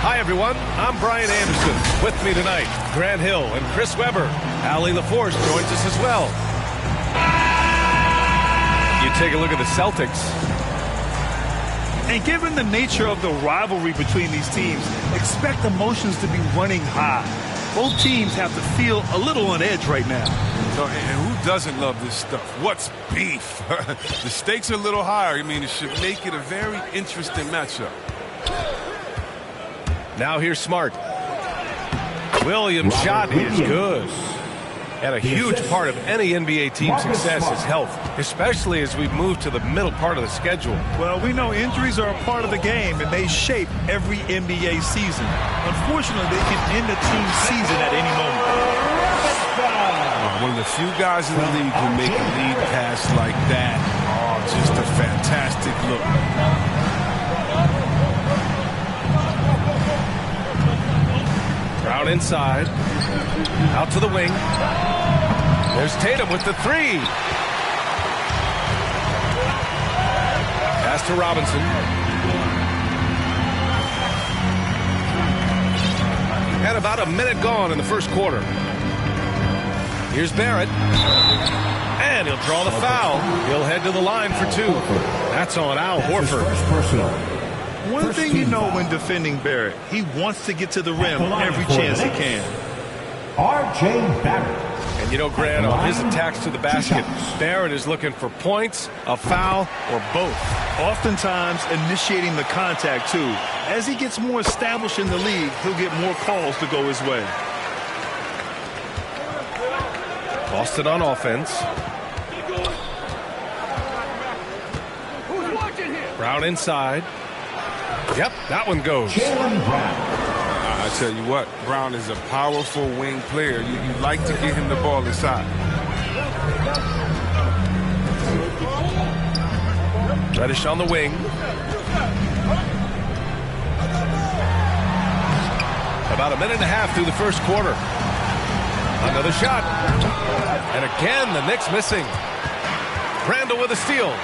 Hi, everyone. I'm Brian Anderson. With me tonight, Grant Hill and Chris Webber. Allie LaForce joins us as well. You take a look at the Celtics. And given the nature of the rivalry between these teams, expect emotions to be running high. Both teams have to feel a little on edge right now. So, and who doesn't love this stuff? What's beef? The stakes are a little higher. I mean, it should make it a very interesting matchup. Now here's Smart. Williams' shot is good. And a huge part of any NBA team's success is health, especially as we move to the middle part of the schedule. Well, we know injuries are a part of the game, and they shape every NBA season. Unfortunately, they can end a team's season at any moment. One of the few guys in the league who make a lead pass like that. Oh, just a fantastic look. Brown inside. Out to the wing. There's Tatum with the three. Pass to Robinson. And about a minute gone in the first quarter. Here's Barrett. And he'll draw the foul. He'll head to the line for two. That's on Al Horford. One thing you know when defending Barrett, he wants to get to the rim every chance he can. R.J. Barrett. And you know, Grant, on his attacks to the basket, Barrett is looking for points, a foul, or both. Oftentimes initiating the contact, too. As he gets more established in the league, he'll get more calls to go his way. Boston on offense. Brown inside. Yep, that one goes. I tell you what, Brown is a powerful wing player. You like to get him the ball inside. Reddish on the wing. About a minute and a half through the first quarter. Another shot. And again, the Knicks missing. Randall with a steal.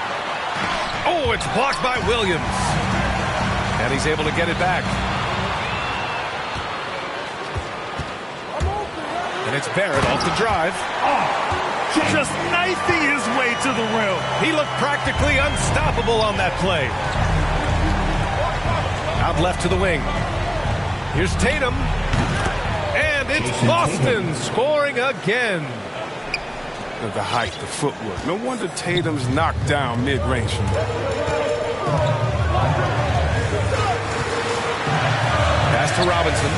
Oh, it's blocked by Williams. And he's able to get it back. And it's Barrett off the drive. Just knifing his way to the rim. He looked practically unstoppable on that play. Out left to the wing. Here's Tatum. And it's Boston scoring again. The height, the footwork. No wonder Tatum's knocked down mid-range from that. Pass to Robinson.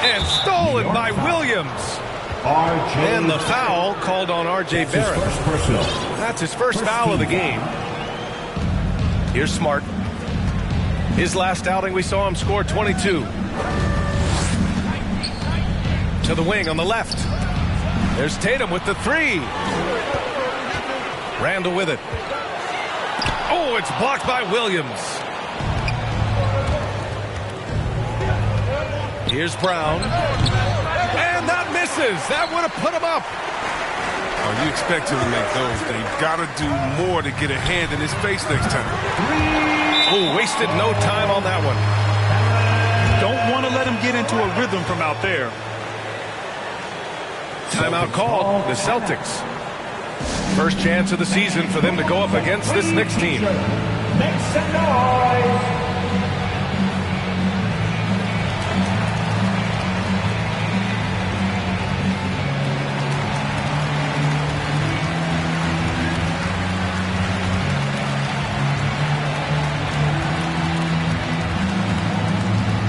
And stolen by Williams. And the foul called on R.J. Barrett. That's his first foul of the game. Here's Smart. His last outing, we saw him score 22. To the wing on the left. There's Tatum with the three. Randall with it. Oh, it's blocked by Williams. Here's Brown. And that misses. That would have put him up. Oh, you expect him to make those. They've got to do more to get a hand in his face next time. Oh, wasted no time on that one. Don't want to let him get into a rhythm from out there. Timeout call, the Celtics. First chance of the season for them to go up against this Knicks team. Make some noise.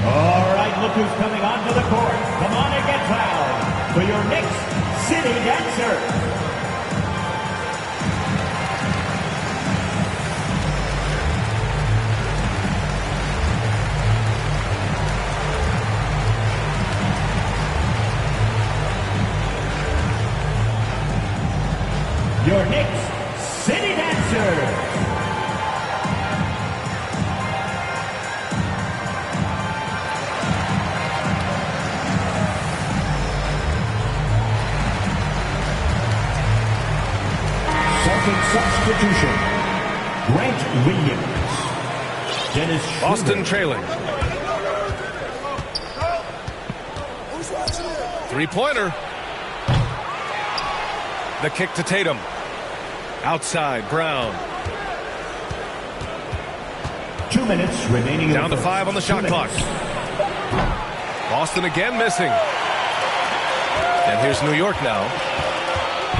All right, look who's coming onto the court. Come on and get fouled for your Knicks City Dancer. Your Knicks City Dancer. Substitution. Grant Williams. Dennis Boston Schroeder. trailing. Three-pointer. The kick to Tatum. Outside, Brown. 2 minutes remaining. Down to 5 on the shot clock. Boston again missing. And here's New York now.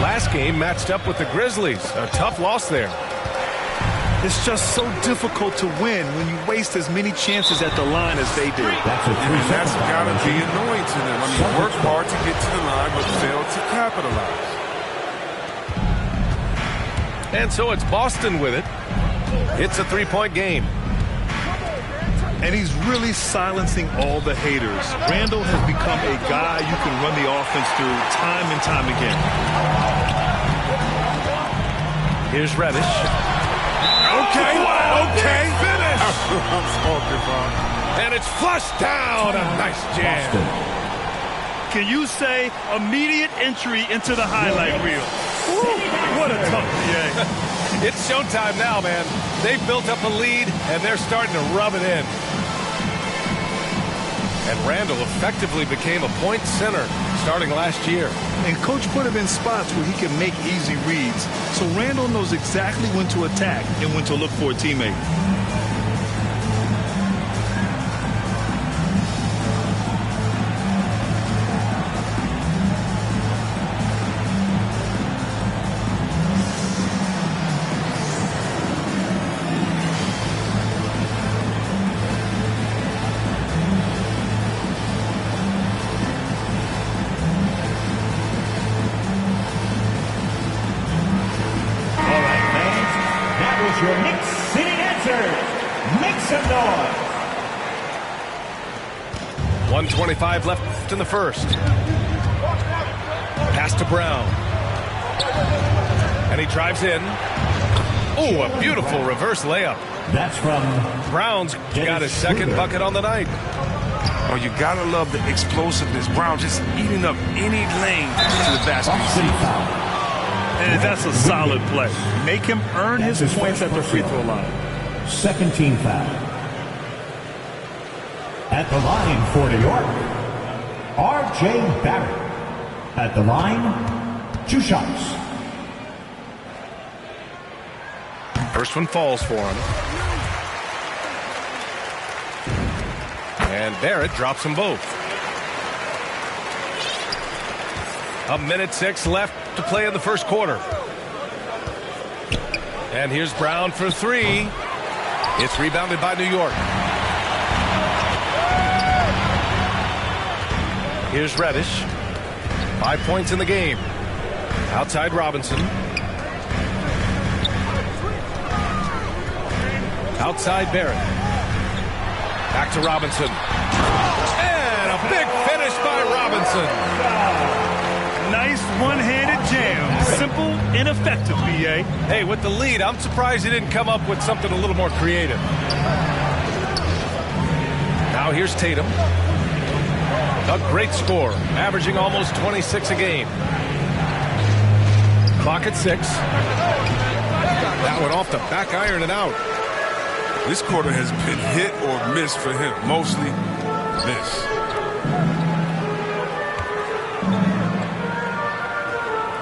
Last game matched up with the Grizzlies. A tough loss there. It's just so difficult to win when you waste as many chances at the line as they do. That's got to be annoying to them. I mean, work hard to get to the line, but fail to capitalize. And so it's Boston with it. It's a three-point game. And he's really silencing all the haters. Randall has become a guy you can run the offense through time and time again. Here's Reddish. Okay, okay. Finish. That's what I'm talking about. And it's flushed down. A nice jam. Can you say immediate entry into the highlight reel? Woo, what a tough PA. It's showtime now, man. They've built up a lead, and they're starting to rub it in. And Randall effectively became a point center starting last year. And Coach put him in spots where he can make easy reads. So Randall knows exactly when to attack and when to look for a teammate. Your Knicks City Dancers, make some noise. 1:25 left in the first. Pass to Brown. And he drives in. Oh, a beautiful reverse layup. That's from Brown's got his second bucket on the night. Oh, you got to love the explosiveness. Brown just eating up any lane to the basket. And that's a solid play. Make him earn his points at the free throw line. Second team foul. At the line for New York, R.J. Barrett. At the line, 2 shots. First one falls for him. And Barrett drops them both. 1:06 left to play in the first quarter. And here's Brown for 3. It's rebounded by New York. Here's Reddish. 5 points in the game. Outside Robinson. Outside Barrett. Back to Robinson. And a big finish by Robinson. Nice one-handed jam. Simple and effective, B.A. Hey, with the lead, I'm surprised he didn't come up with something a little more creative. Now here's Tatum. A great score, averaging almost 26 a game. Clock at 6. That one off the back iron and out. This quarter has been hit or miss for him. Mostly miss.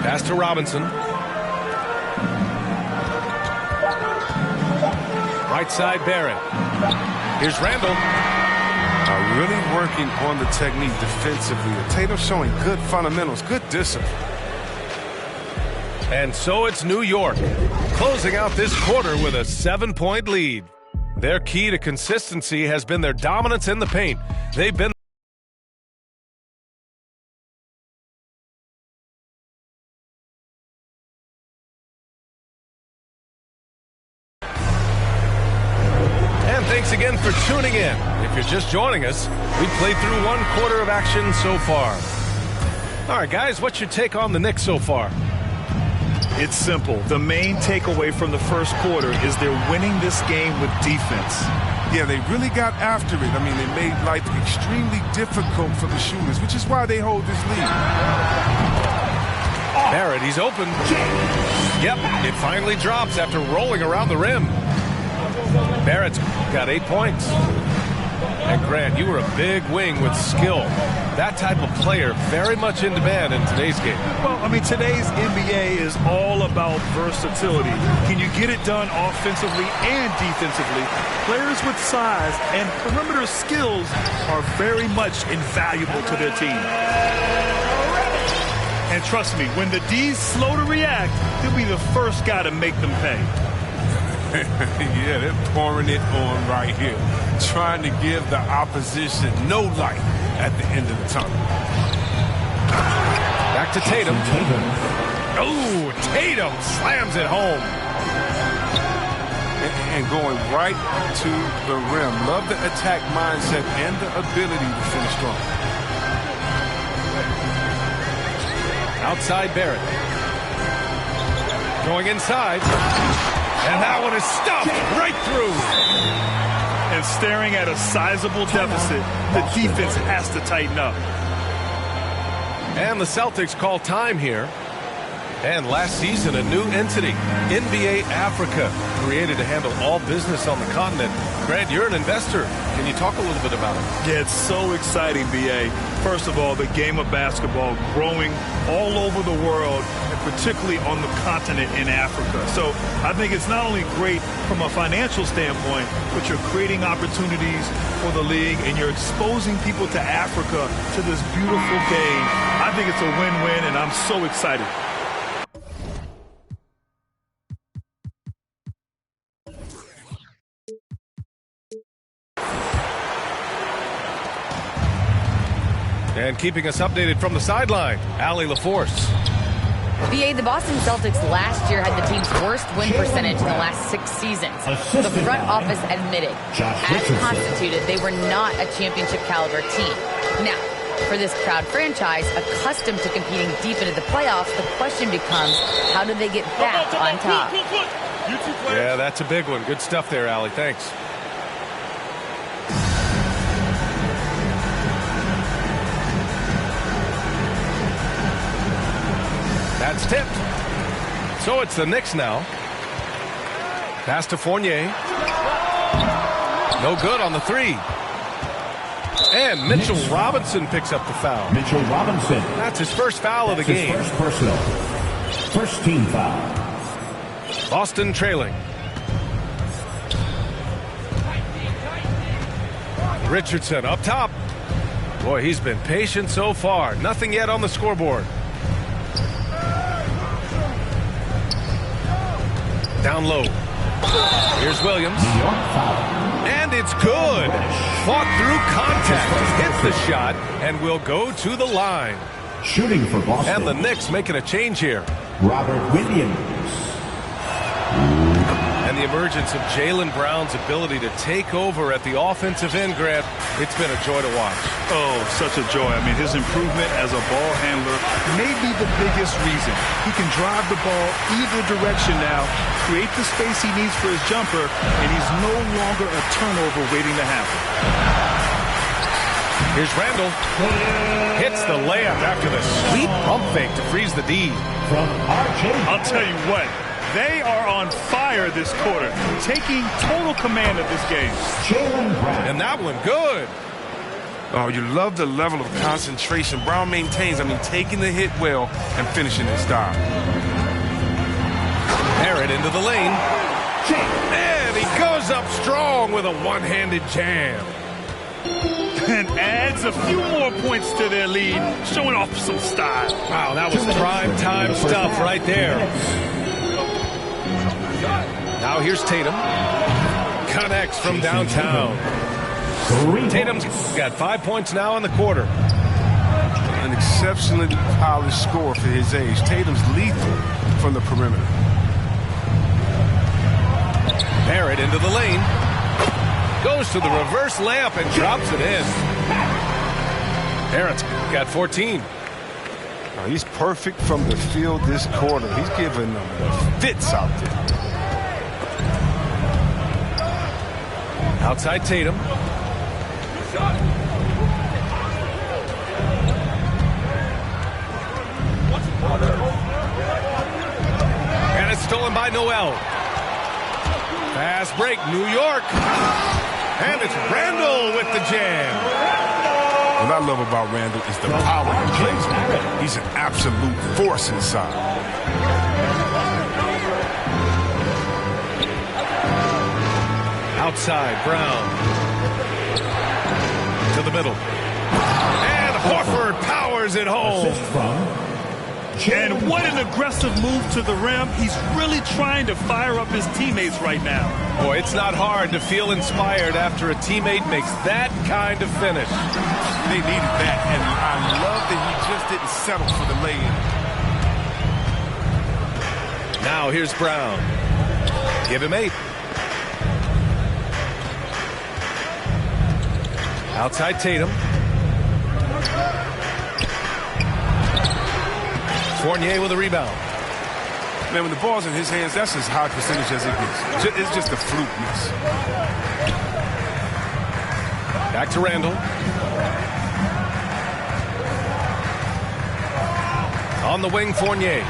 Pass to Robinson. Right side, Barrett. Here's Randall. Really working on the technique defensively. Tatum showing good fundamentals, good discipline. And so it's New York, closing out this quarter with a 7-point lead. Their key to consistency has been their dominance in the paint. They've been Thanks again for tuning in. If you're just joining us, we played through 1 quarter of action so far. All right, guys, what's your take on the Knicks so far? It's simple. The main takeaway from the first quarter is they're winning this game with defense. Yeah, they really got after it. I mean, they made life extremely difficult for the shooters, which is why they hold this lead. Barrett, he's open. Yep, it finally drops after rolling around the rim. Barrett's got 8 points. And Grant, you were a big wing with skill. That type of player very much in demand in today's game. Well, I mean, today's NBA is all about versatility. Can you get it done offensively and defensively? Players with size and perimeter skills are very much invaluable to their team. And trust me, when the D's slow to react, he'll be the first guy to make them pay. Yeah, they're pouring it on right here, trying to give the opposition no light at the end of the tunnel. Back to Tatum. Oh, Tatum slams it home. And going right to the rim. Love the attack mindset and the ability to finish strong. Outside Barrett. Going inside. And that one is stuffed right through. And staring at a sizable deficit, the defense has to tighten up. And the Celtics call time here. And last season, a new entity, NBA Africa, created to handle all business on the continent. Grant, you're an investor. Can you talk a little bit about it? Yeah, it's so exciting, B.A. First of all, the game of basketball growing all over the world, and particularly on the continent in Africa. So I think it's not only great from a financial standpoint, but you're creating opportunities for the league, and you're exposing people to Africa, to this beautiful game. I think it's a win-win, and I'm so excited. And keeping us updated from the sideline, Allie LaForce. BA, the Boston Celtics last year had the team's worst win percentage in the last 6 seasons. The front office admitted, as constituted, they were not a championship caliber team. Now, for this proud franchise, accustomed to competing deep into the playoffs, the question becomes, how do they get back on top? Yeah, that's a big one. Good stuff there, Allie. Thanks. That's tipped. So it's the Knicks now. Pass to Fournier. No good on the three. And Mitchell Robinson picks up the foul. Mitchell Robinson. That's his first foul of the game. His first personal. First team foul. Boston trailing. Richardson up top. Boy, he's been patient so far. Nothing yet on the scoreboard. Down low. Here's Williams. And it's good. Fought through contact. Hits the shot and will go to the line. Shooting for Boston. And the Knicks making a change here. Robert Williams. And the emergence of Jaylen Brown's ability to take over at the offensive end, Grant, it's been a joy to watch. Oh, such a joy. I mean, his improvement as a ball handler may be the biggest reason. He can drive the ball either direction now, create the space he needs for his jumper, and he's no longer a turnover waiting to happen. Here's Randall. Hits the layup after the sweet pump fake to freeze the D. From RJ. I'll tell you what. They are on fire this quarter, taking total command of this game. Jaylen Brown. And that one good. Oh, you love the level of concentration Brown maintains. I mean, taking the hit well and finishing in style. Barrett into the lane. And he goes up strong with a one-handed jam. And adds a few more points to their lead, showing off some style. Wow, that was prime-time stuff right there. Now here's Tatum. Connects from downtown. Tatum's got 5 points now in the quarter. An exceptionally polished score for his age. Tatum's lethal from the perimeter. Barrett into the lane. Goes to the reverse layup and drops it in. Barrett's got 14. Now, he's perfect from the field this quarter. He's giving them the fits out there. Outside Tatum. And it's stolen by Noel. Fast break, New York. And it's Randall with the jam. What I love about Randall is the power he plays with. He's an absolute force inside. Outside, Brown. To the middle. And Horford powers it home. And what an aggressive move to the rim. He's really trying to fire up his teammates right now. Boy, it's not hard to feel inspired after a teammate makes that kind of finish. They needed that, and I love that he just didn't settle for the lay-in. Now here's Brown. Give him 8. Outside Tatum. Fournier with a rebound. Man, when the ball's in his hands, that's as high percentage as it gets. It's just a fluke miss. Back to Randall. On the wing, Fournier.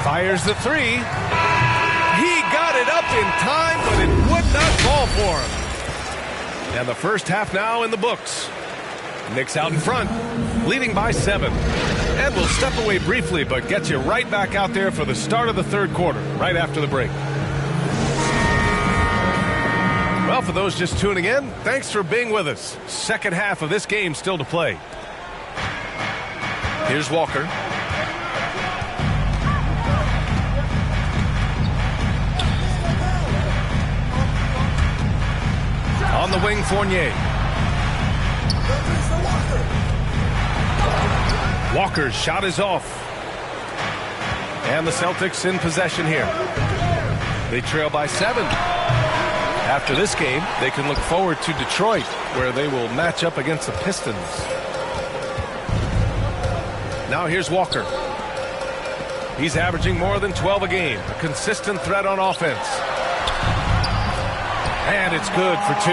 Fires the 3. He got it up in time, but it would not fall for him. And the first half now in the books. Knicks out in front, leading by 7. And we'll step away briefly, but get you right back out there for the start of the third quarter, right after the break. Well, for those just tuning in, thanks for being with us. Second half of this game still to play. Here's Walker. On the wing, Fournier. Walker's shot is off. And the Celtics in possession here. They trail by 7. After this game, they can look forward to Detroit, where they will match up against the Pistons. Now here's Walker. He's averaging more than 12 a game. A consistent threat on offense. And it's good for 2.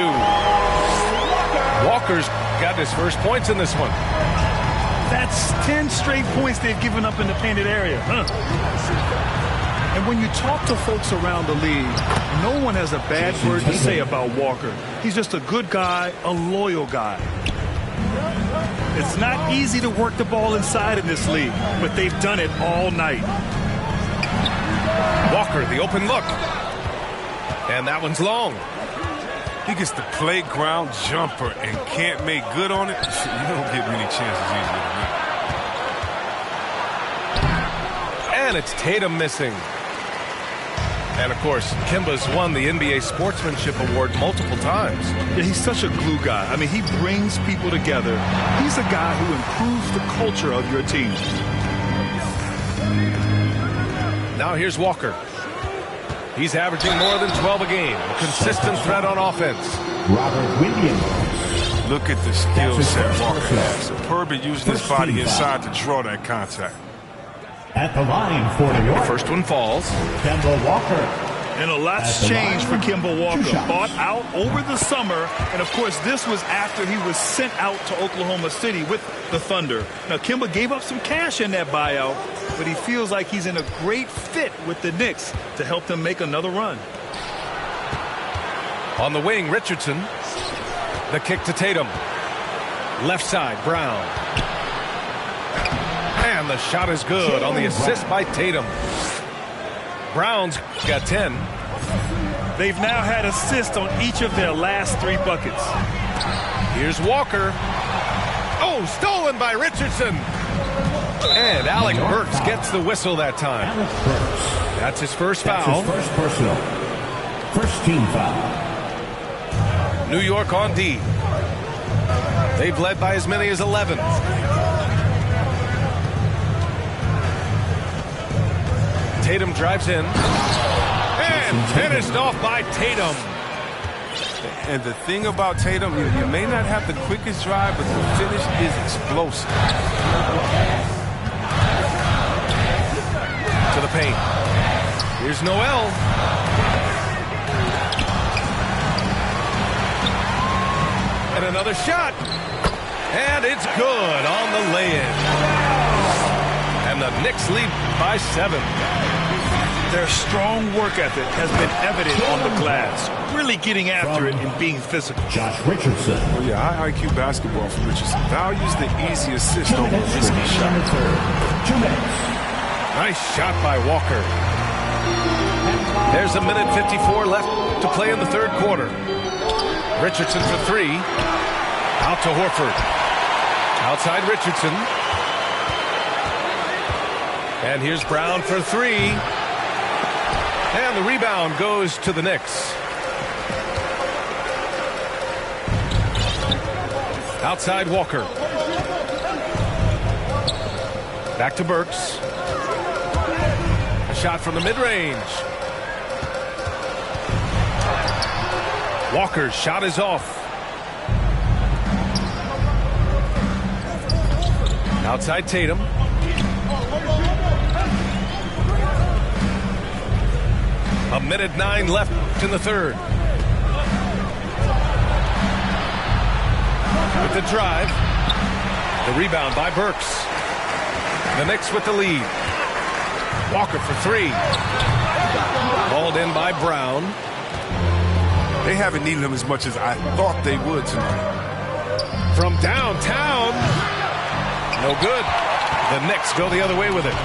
Walker's got his first points in this one. That's 10 straight points they've given up in the painted area. And when you talk to folks around the league, no one has a bad word to say about Walker. He's just a good guy, a loyal guy. It's not easy to work the ball inside in this league, but they've done it all night. Walker, the open look. And that one's long. He gets the playground jumper and can't make good on it. You don't get many chances easily to make. And it's Tatum missing. And, of course, Kemba's won the NBA Sportsmanship Award multiple times. Yeah, he's such a glue guy. I mean, he brings people together. He's a guy who improves the culture of your team. Now here's Walker. He's averaging more than 12 a game. A consistent threat on offense. Robert Williams. Look at the skill set Walker has. Superb at using his body inside to draw that contact. At the line for New York. First one falls. Kemba Walker. And a lot's changed for Kemba Walker. Bought out over the summer. And, of course, this was after he was sent out to Oklahoma City with the Thunder. Now, Kemba gave up some cash in that buyout, but he feels like he's in a great fit with the Knicks to help them make another run. On the wing, Richardson. The kick to Tatum. Left side, Brown. And the shot is good on the assist by Tatum. Brown's got 10. They've now had assists on each of their last 3 buckets. Here's Walker. Oh, stolen by Richardson. And Alec Burks gets the whistle that time. That's his first foul. That's his first personal. First team foul. New York on D. They've led by as many as 11. Tatum drives in. And finished off by Tatum. And the thing about Tatum, you may not have the quickest drive, but the finish is explosive. To the paint. Here's Noel. And another shot. And it's good on the lay-in. And the Knicks lead by 7. Their strong work ethic has been evident on the glass, really getting after it and being physical. Josh Richardson. Well, yeah, high IQ basketball from Richardson. Values the easy assist over the risky shot. 2 minutes. Nice shot by Walker. There's a minute 54 left to play in the third quarter. Richardson for three. Out to Horford. Outside Richardson. And here's Brown for three. And the rebound goes to the Knicks. Outside Walker. Back to Burks. A shot from the mid-range. Walker's shot is off. Outside Tatum. A minute 9 left in the third. With the drive. The rebound by Burks. The Knicks with the lead. Walker for three. Hauled in by Brown. They haven't needed him as much as I thought they would tonight. From downtown. No good. The Knicks go the other way with it.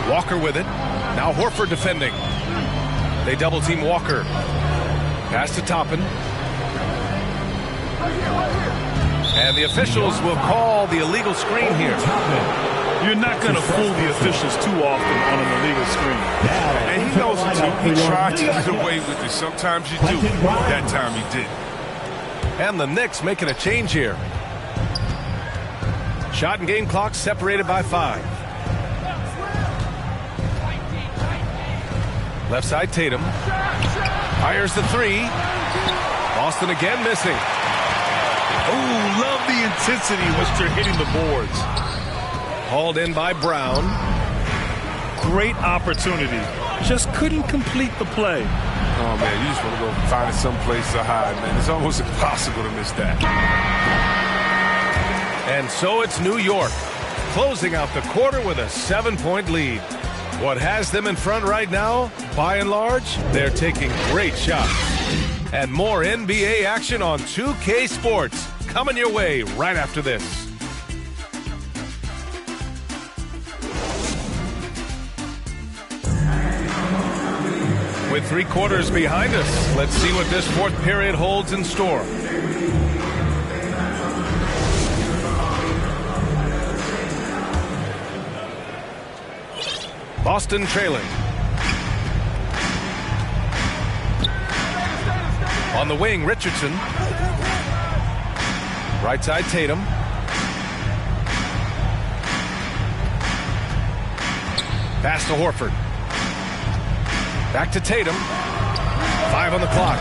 Walker with it. Now Horford defending. They double team Walker. Pass to Toppin. And the officials will call the illegal screen here. You're not going to fool the officials too often on an illegal screen. And he knows it too. He tried to get away with it. Sometimes you do. That time he did. And the Knicks making a change here. Shot and game clock separated by 5. Left side Tatum. Fires the three. Boston again missing. Oh, love the intensity in which they're hitting the boards. Hauled in by Brown. Great opportunity. Just couldn't complete the play. Oh, man, you just want to go find someplace to hide, man. It's almost impossible to miss that. And so it's New York, closing out the quarter with a 7-point lead. What has them in front right now, by and large, they're taking great shots. And more NBA action on 2K Sports coming your way right after this. With 3 quarters behind us, let's see what this fourth period holds in store. Boston trailing. On the wing, Richardson. Right side, Tatum. Pass to Horford. Back to Tatum. 5 on the clock.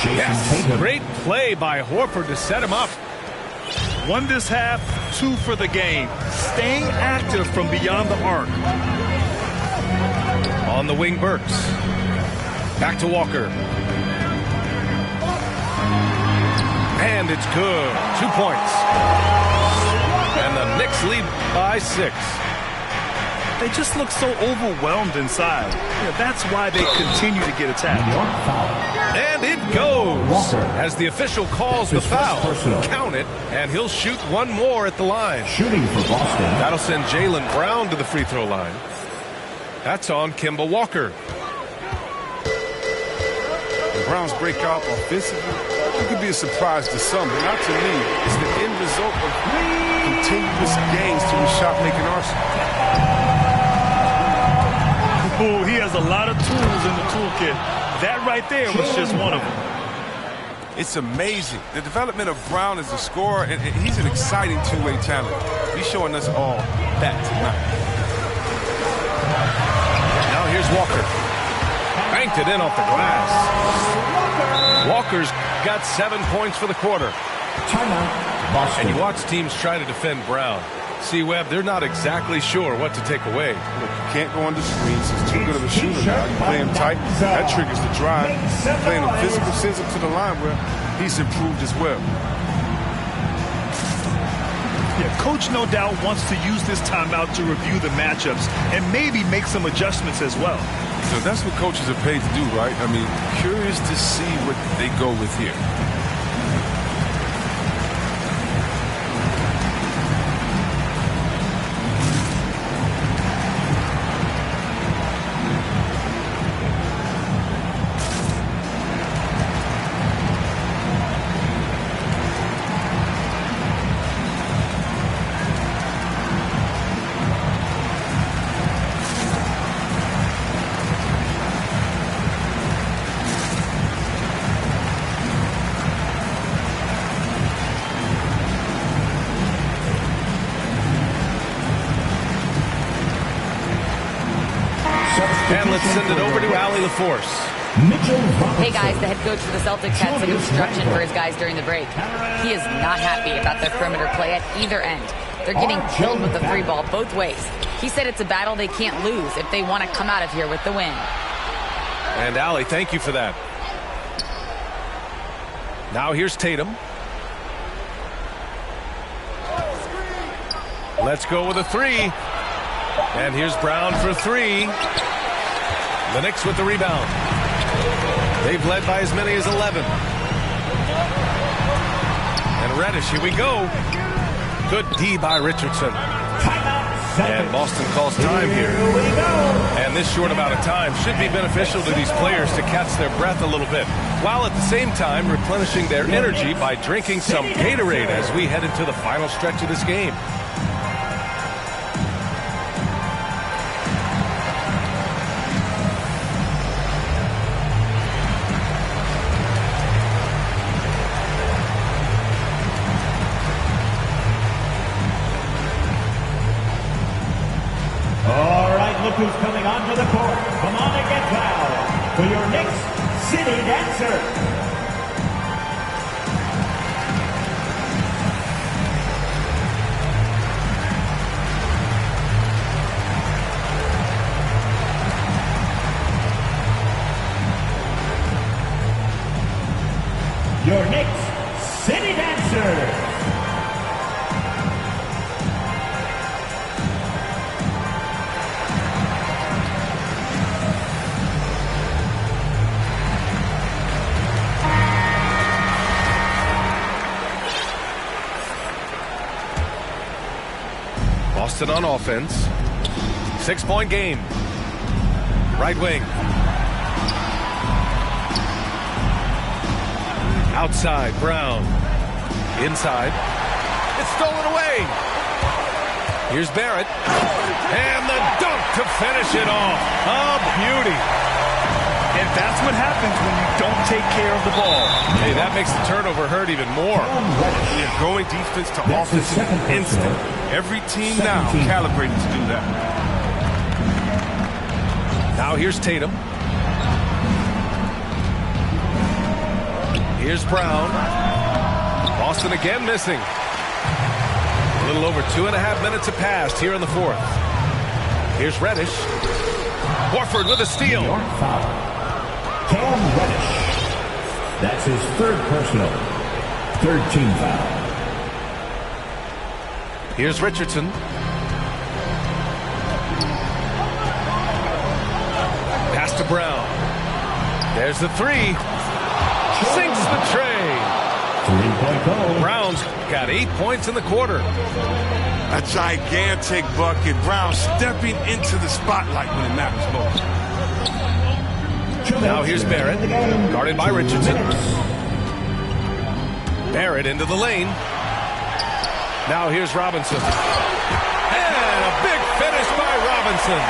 Yes, great play by Horford to set him up. 1 this half, 2 for the game. Staying active from beyond the arc. On the wing, Burks. Back to Walker. And it's good. 2 points. And the Knicks lead by 6. They just look so overwhelmed inside. Yeah, that's why they continue to get attacked. And it goes as the official calls the foul. Count it, and he'll shoot 1 more at the line. Shooting for Boston. That'll send Jaylen Brown to the free throw line. That's on Kemba Walker. The Browns break out offensively. It could be a surprise to some, but not to me. It's the end result of continuous gains to his shot-making arsenal. Ooh, he has a lot of tools in the toolkit. That right there was just one of them. It's amazing. The development of Brown as a scorer, and he's an exciting two-way talent. He's showing us all that tonight. Now here's Walker. Banked it in off the glass. Walker's got 7 points for the quarter. Timeout, Boston. And you watch teams try to defend Brown. See, Webb, they're not exactly sure what to take away. Look, you can't go under screens. He's too good of a shooter now. You play him tight, that triggers the drive. Playing him physical sends him to the line where he's improved as well. Yeah, coach no doubt wants to use this timeout to review the matchups and maybe make some adjustments as well. So that's what coaches are paid to do, right? I mean, curious to see what they go with here. And let's send it over to Allie LaForce. Hey guys, the head coach for the Celtics had some instruction for his guys during the break. He is not happy about their perimeter play at either end. They're getting killed with the three ball both ways. He said it's a battle they can't lose if they want to come out of here with the win. And Allie, thank you for that. Now here's Tatum. Let's go with a three. And here's Brown for three. The Knicks with the rebound. They've led by as many as 11. And Reddish, here we go. Good D by Richardson. And Boston calls time here. And this short amount of time should be beneficial to these players to catch their breath a little bit, while at the same time replenishing their energy by drinking some Gatorade as we head into the final stretch of this game. Look who's coming onto the court. Come on and get fouled for your Knicks City Dancer. Your Knicks City Dancers. Boston on offense. 6-point game. Right wing. Outside, Brown. Inside. It's stolen away. Here's Barrett. And the dunk to finish it off. A beauty. And that's what happens when you don't take care of the ball. Hey, that makes the turnover hurt even more. Yeah, going defense to offense is instant. Every team now calibrated to do that. Now here's Tatum. Here's Brown. Boston again missing. A little over 2.5 minutes have passed here in the fourth. Here's Reddish. Horford with a steal. Cam Reddish. That's his third personal. Third team foul. Here's Richardson. Pass to Brown. There's the three. Sinks the tray. 3-point goal. Brown's got 8 points in the quarter. A gigantic bucket. Brown stepping into the spotlight when it matters most. Now here's Barrett, guarded by Richardson. Barrett into the lane. Now here's Robinson. And a big finish by Robinson.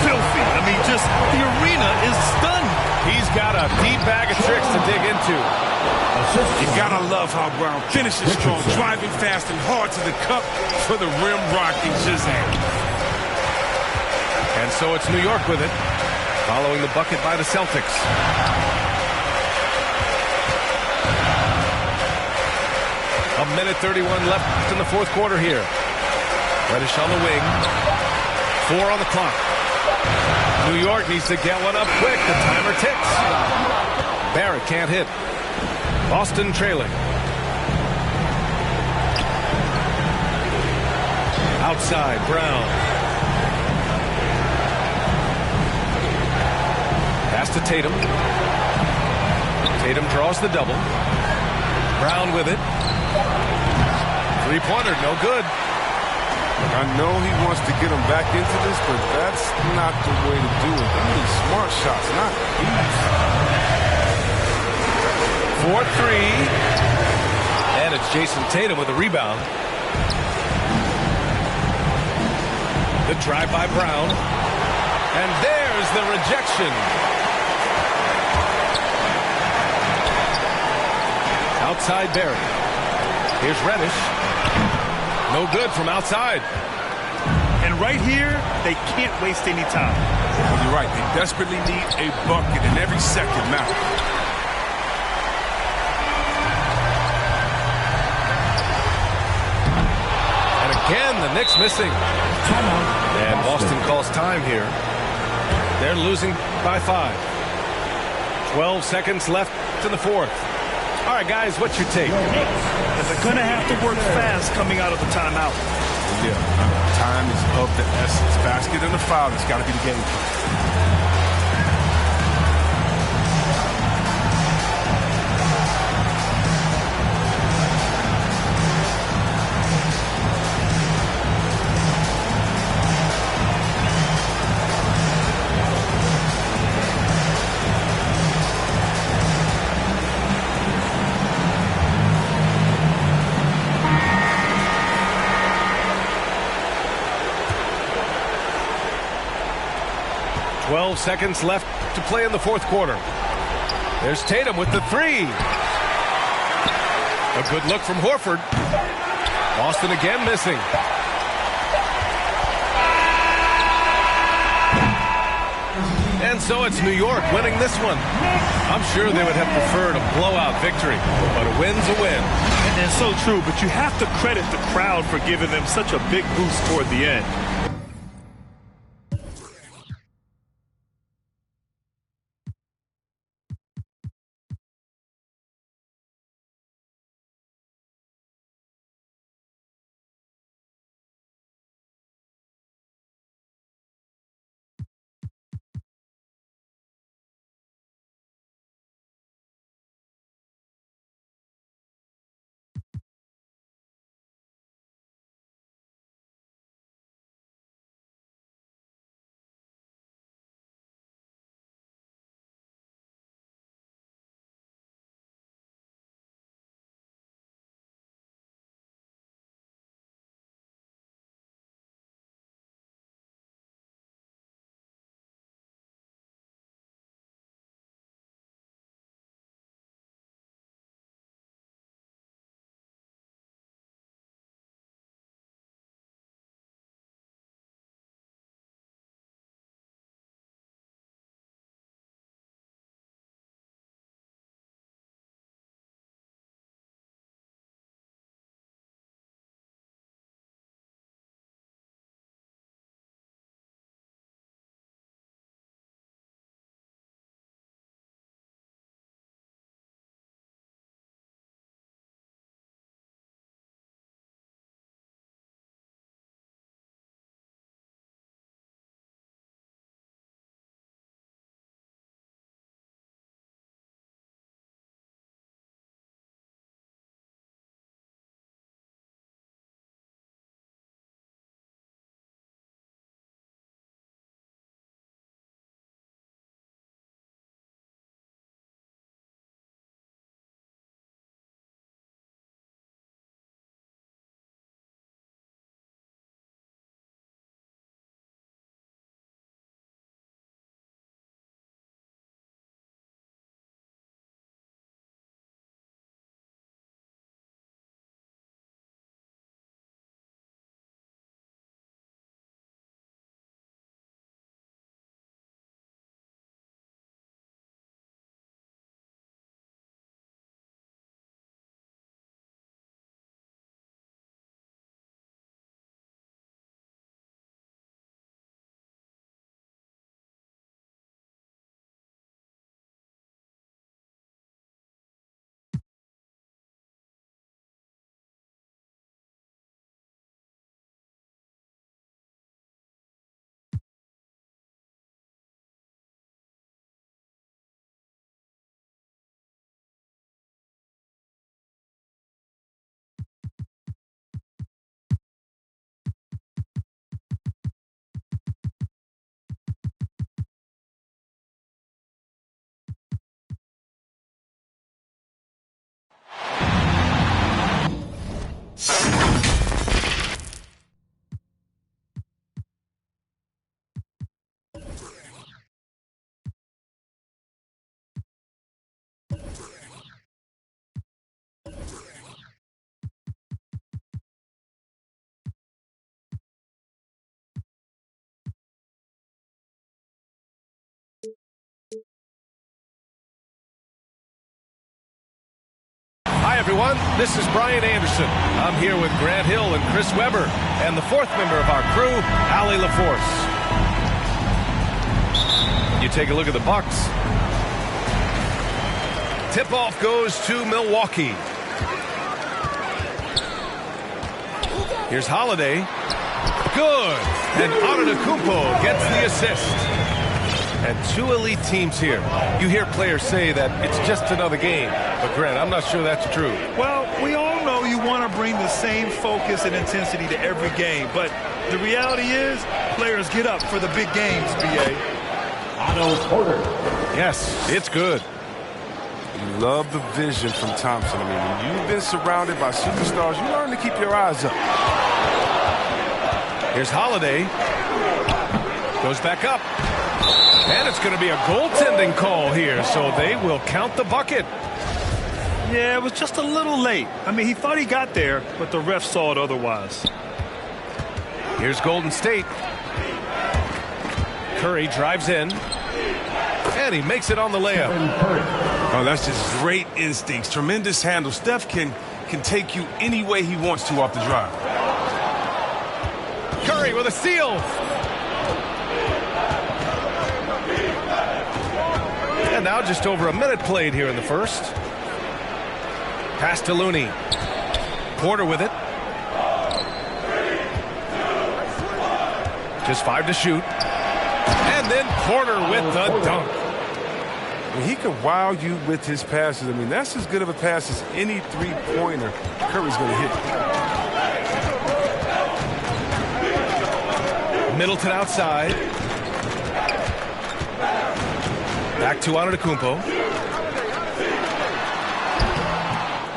Filthy. I mean, just the arena is stunned. He's got a deep bag of tricks to dig into. You gotta love how Brown finishes strong, driving fast and hard to the cup for the rim rocking Shazam. And so it's New York with it, following the bucket by the Celtics. A minute 31 left in the fourth quarter here. Reddish on the wing. 4 on the clock. New York needs to get one up quick. The timer ticks. Barrett can't hit. Boston trailing. Outside, Brown. Pass to Tatum. Tatum draws the double. Brown with it. Three-pointer, no good. I know he wants to get him back into this, but that's not the way to do it. I mean, smart shots, not these. 4-3. And it's Jason Tatum with a rebound. The drive by Brown. And there's the rejection. Outside Barry. Here's Reddish. No good from outside. And right here, they can't waste any time. Well, you're right. They desperately need a bucket, and every second matters. And again, the Knicks missing. And Boston calls time here. They're losing by 5. 12 seconds left to the fourth. All right, guys, what's your take? They're going to have to work fast coming out of the timeout. Yeah, time is of the essence. Basket and the foul, it's got to be the game. Seconds left to play in the fourth quarter. There's Tatum with the three. A good look from Horford. Boston again missing. And so it's New York winning this one. I'm sure they would have preferred a blowout victory, but a win's a win. And that's so true, but you have to credit the crowd for giving them such a big boost toward the end. everyone. This is Brian Anderson. I'm here with Grant Hill and Chris Webber, and the fourth member of our crew, Allie LaForce. You take a look at the Bucks. Tip-off goes to Milwaukee. Here's Holiday. Good. And Antetokounmpo gets the assist. And two elite teams here. You hear players say that it's just another game. But, Grant, I'm not sure that's true. Well, we all know you want to bring the same focus and intensity to every game. But the reality is players get up for the big games, B.A. Otto Porter. Yes, it's good. You love the vision from Thompson. I mean, when you've been surrounded by superstars, you learn to keep your eyes up. Here's Holiday. Goes back up. And it's going to be a goaltending call here, so they will count the bucket. Yeah, it was just a little late. I mean, he thought he got there, but the ref saw it otherwise. Here's Golden State. Curry drives in. And he makes it on the layup. Oh, that's just great instincts. Tremendous handle. Steph can take you any way he wants to off the drive. Curry with a steal. And now just over a minute played here in the first. Pass to Looney. Porter with it. Just 5 to shoot. And then Porter with the dunk. I mean, he can wow you with his passes. I mean, that's as good of a pass as any three-pointer Curry's going to hit. Middleton outside. Back to Antetokounmpo.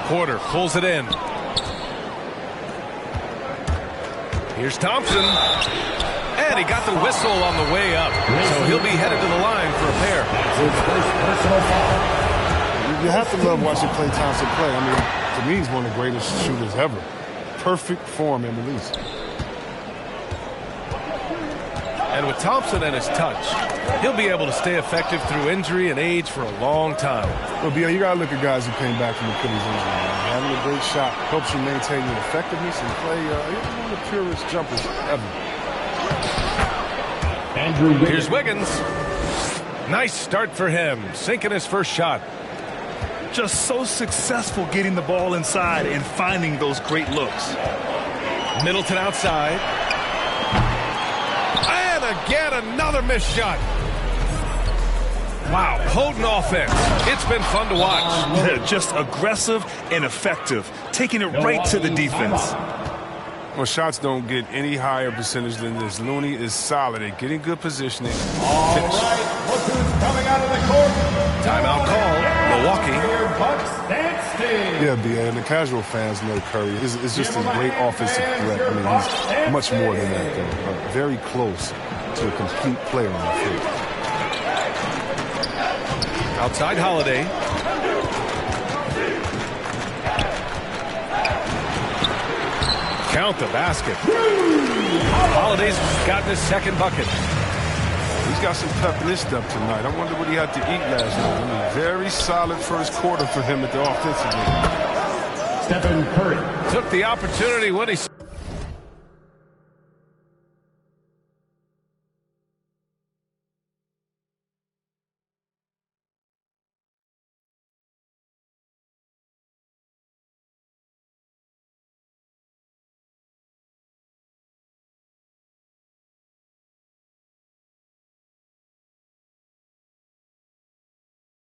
Porter pulls it in. Here's Thompson. And he got the whistle on the way up. So he'll be headed to the line for a pair. You have to love watching Klay Thompson play. I mean, to me, he's one of the greatest shooters ever. Perfect form and release. And with Thompson and his touch, he'll be able to stay effective through injury and age for a long time. Well, Bill, you got to look at guys who came back from Achilles injury. Having a great shot helps you maintain your effectiveness and play. He's one of the purest jumpers ever. Here's Wiggins. Nice start for him, sinking his first shot. Just so successful getting the ball inside and finding those great looks. Middleton outside. And again, another missed shot. Wow, potent offense. It's been fun to watch. Yeah, just aggressive and effective, taking it right to the defense. Well, shots don't get any higher percentage than this. Looney is solid at getting good positioning. All right, look who's coming out of the court. Timeout call, Milwaukee. Yeah, B.A., and the casual fans know Curry is just a great offensive threat. I mean, he's much more than that, though. Very close to a complete player on the field. Outside Holiday. Count the basket. Holiday's gotten his second bucket. He's got some pep in his step tonight. I wonder what he had to eat last night. I mean, very solid first quarter for him at the offensive end. Stephen Curry. Took the opportunity when he...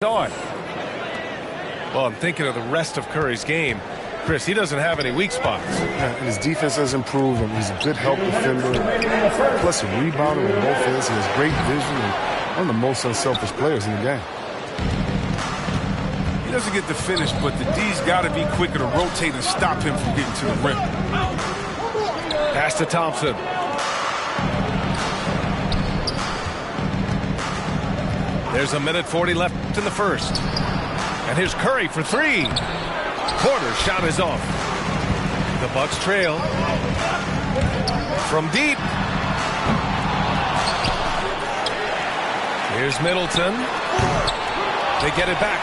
on. Well, I'm thinking of the rest of Curry's game. Chris, he doesn't have any weak spots. Yeah, his defense has improved, and he's a good help defender, plus a rebounder on both ends. He has great vision and one of the most unselfish players in the game. He doesn't get the finish, but the D's got to be quicker to rotate and stop him from getting to the rim. Pass to Thompson. There's a minute 40 left in the first. And here's Curry for three. Porter's shot is off. The Bucks trail. From deep. Here's Middleton. They get it back.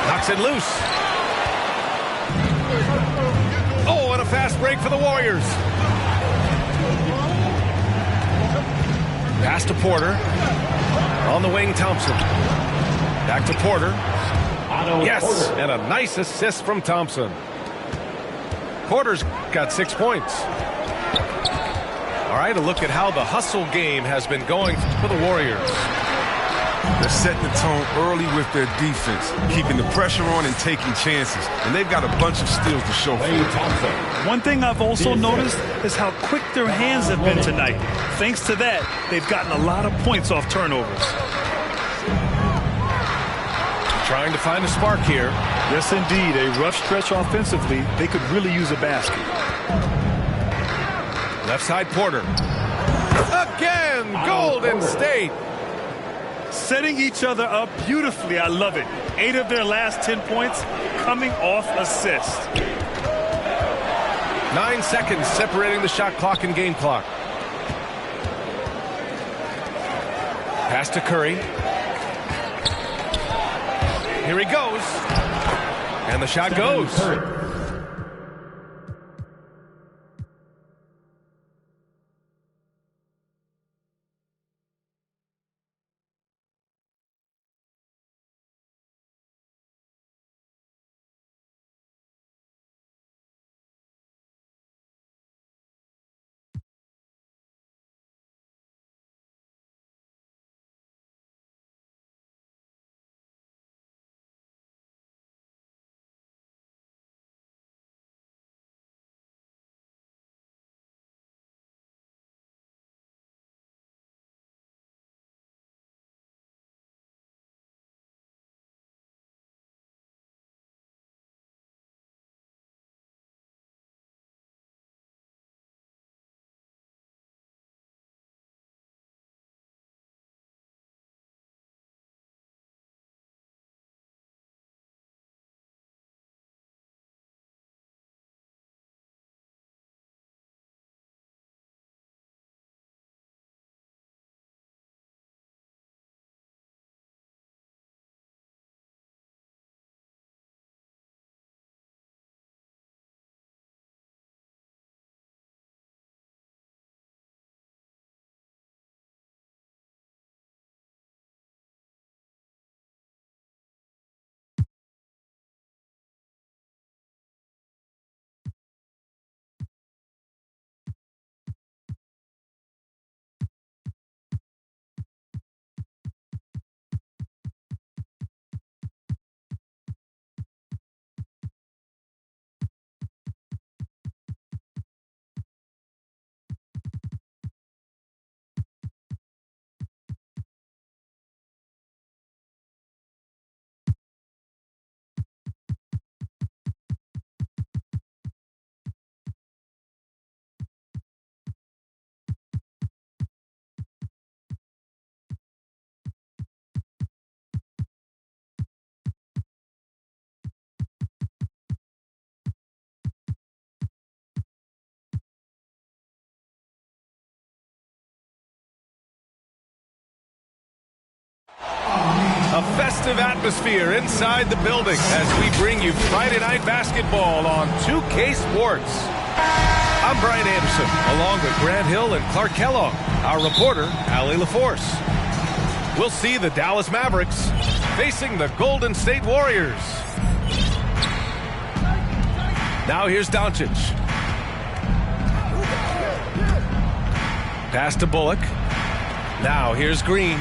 Knocks it loose. Oh, and a fast break for the Warriors. Pass to Porter. On the wing, Thompson. Back to Porter. Yes, and a nice assist from Thompson. Porter's got 6 points. All right, a look at how the hustle game has been going for the Warriors. They're setting the tone early with their defense, keeping the pressure on and taking chances. And they've got a bunch of steals to show for it. One thing I've also noticed is how quick their hands have been tonight. Thanks to that, they've gotten a lot of points off turnovers. Trying to find a spark here. Yes, indeed. A rough stretch offensively. They could really use a basket. Left side, Porter. Again, Golden State. Setting each other up beautifully. I love it. 8 of their last 10 points coming off assists. 9 seconds separating the shot clock and game clock. Pass to Curry. Here he goes. And the shot goes. A festive atmosphere inside the building as we bring you Friday Night Basketball on 2K Sports. I'm Brian Anderson, along with Grant Hill and Clark Kellogg. Our reporter, Allie LaForce. We'll see the Dallas Mavericks facing the Golden State Warriors. Now here's Doncic. Pass to Bullock. Now here's Green.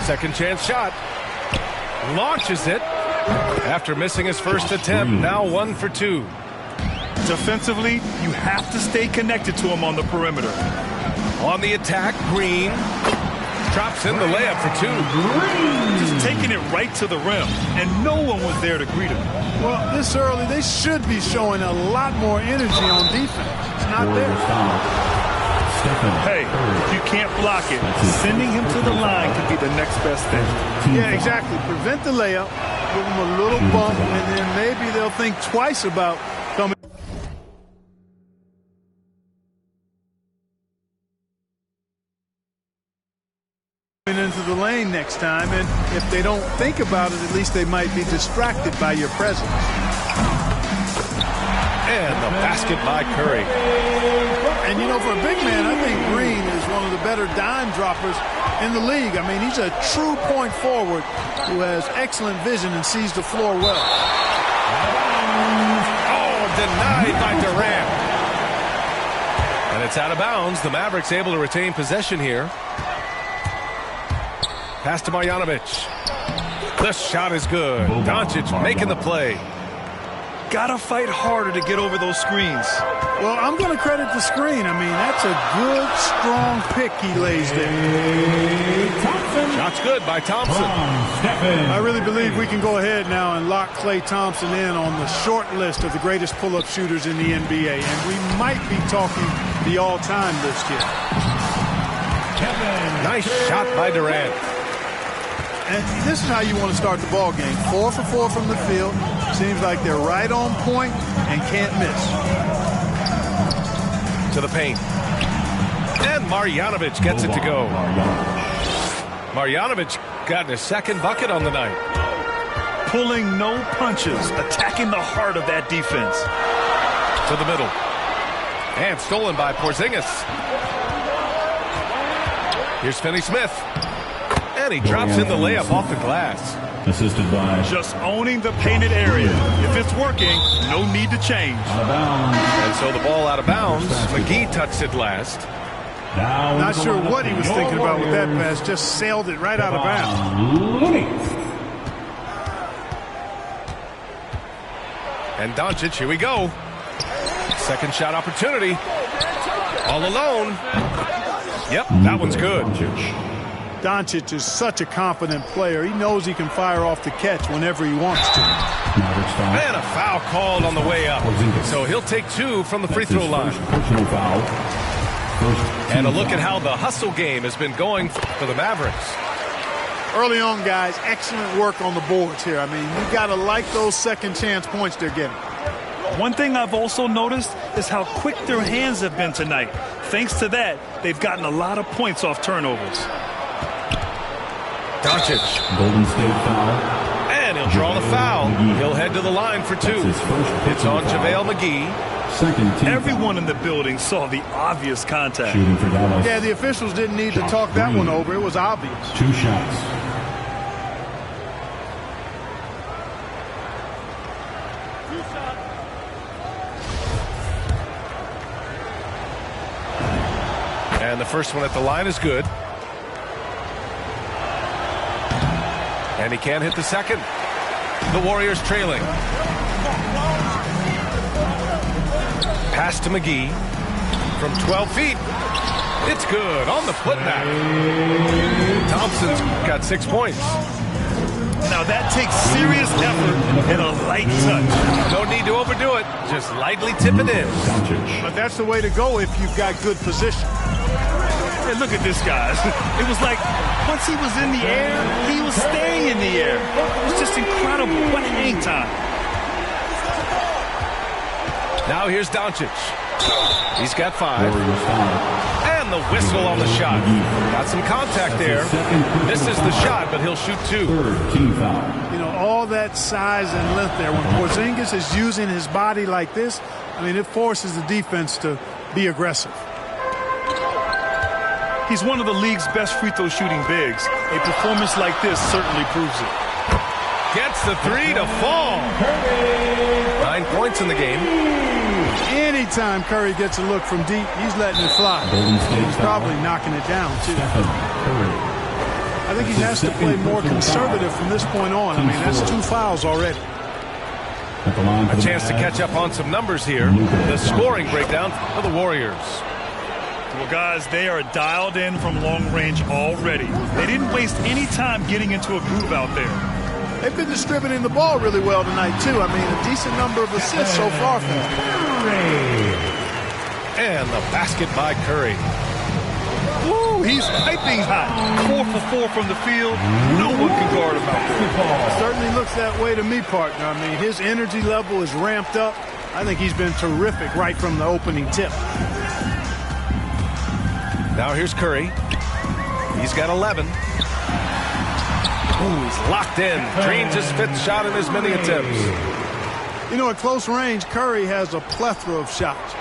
Second chance shot. Launches it after missing his first attempt. Now 1 for 2. Defensively, you have to stay connected to him on the perimeter. On the attack, Green drops in the layup for 2. Just taking it right to the rim, and no one was there to greet him. Well, this early, they should be showing a lot more energy on defense. It's not there. Hey, if you can't block it, sending him to the line could be the next best thing. Yeah, exactly. Prevent the layup, give them a little bump, and then maybe they'll think twice about coming. into the lane next time, and if they don't think about it, at least they might be distracted by your presence. And the basket by Curry. And, you know, for a big man, I think Green is one of the better dime droppers in the league. I mean, he's a true point forward who has excellent vision and sees the floor well. Oh, denied by Durant. And it's out of bounds. The Mavericks able to retain possession here. Pass to Marjanovic. The shot is good. Doncic making the play. Gotta fight harder to get over those screens. Well, I'm going to credit the screen. I mean, that's a good, strong pick he lays there. Shot's good by Thompson. I really believe we can go ahead now and lock Klay Thompson in on the short list of the greatest pull-up shooters in the NBA. And we might be talking the all-time list here. Nice shot by Durant. And this is how you want to start the ball game. 4 for 4 from the field. Seems like they're right on point and can't miss. To the paint. And Marjanovic gets it to go. Marjanovic got his second bucket on the night. Pulling no punches, attacking the heart of that defense. To the middle. And stolen by Porzingis. Here's Finney-Smith. And he drops in the layup off the glass. Assisted by just owning the painted area. If it's working, no need to change. And so the ball out of bounds. McGee touched it last. Not sure what he was thinking about with that pass. Just sailed it right out of bounds. And Doncic, here we go. Second shot opportunity. All alone. Yep, that one's good. Doncic is such a confident player. He knows he can fire off the catch whenever he wants to. And a foul called on the way up. So he'll take 2 from the free throw line. Personal foul. And a look at how the hustle game has been going for the Mavericks. Early on, guys, excellent work on the boards here. I mean, you got to like those second chance points they're getting. One thing I've also noticed is how quick their hands have been tonight. Thanks to that, they've gotten a lot of points off turnovers. Doncic. Golden State foul. And he'll draw the foul. He'll head to the line for 2. It's on JaVale McGee. Second team. Everyone in the building saw the obvious contact. Shooting for Dallas. Yeah, the officials didn't need to talk that one over. It was obvious. 2 shots. And the first one at the line is good. And he can't hit the second. The Warriors trailing. Pass to McGee from 12 feet. It's good on the putback. Thompson's got 6 points. Now that takes serious effort and a light touch. No need to overdo it. Just lightly tip it in. But that's the way to go if you've got good position. Hey, look at this, guys. It was like once he was in the air, he was staying in the air. It was just incredible. What hang time. Now here's Doncic. He's got 5. And the whistle on the shot. Got some contact there. Misses the shot, but he'll shoot 2. Team foul. You know, all that size and length there. When Porzingis is using his body like this, I mean, it forces the defense to be aggressive. He's one of the league's best free throw shooting bigs. A performance like this certainly proves it. Gets the 3 to fall. 9 points in the game. Anytime Curry gets a look from deep, he's letting it fly. He's probably knocking it down, too. I think he has to play more conservative from this point on. I mean, that's 2 fouls already. A chance to catch up on some numbers here. The scoring breakdown for the Warriors. Well, guys, they are dialed in from long range already. They didn't waste any time getting into a groove out there. They've been distributing the ball really well tonight, too. I mean, a decent number of assists so far for them. And the basket by Curry. Woo, he's piping hot. 4 for 4 from the field. No one can guard him out there. Certainly looks that way to me, partner. I mean, his energy level is ramped up. I think he's been terrific right from the opening tip. Now here's Curry. He's got 11. Ooh, he's locked in. Drains his 5th shot in as many attempts. You know, at close range, Curry has a plethora of shots.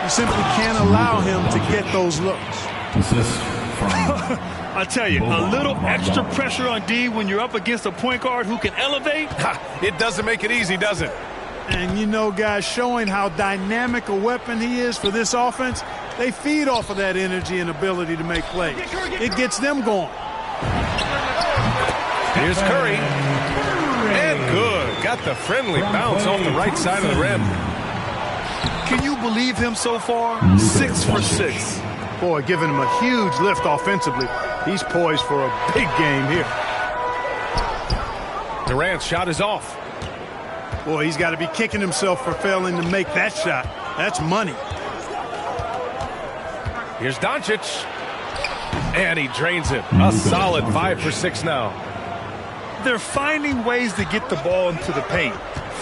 You simply can't allow him to get those looks. I tell you, a little extra pressure on D when you're up against a point guard who can elevate. It doesn't make it easy, does it? And, you know, guys, showing how dynamic a weapon he is for this offense, they feed off of that energy and ability to make plays. It gets them going. Here's Curry. And good. Got the friendly bounce off the right side of the rim. Can you believe him so far? 6 for 6. Boy, giving him a huge lift offensively. He's poised for a big game here. Durant's shot is off. Boy, he's got to be kicking himself for failing to make that shot. That's money. Here's Doncic. And he drains it. A solid 5 for 6 now. They're finding ways to get the ball into the paint.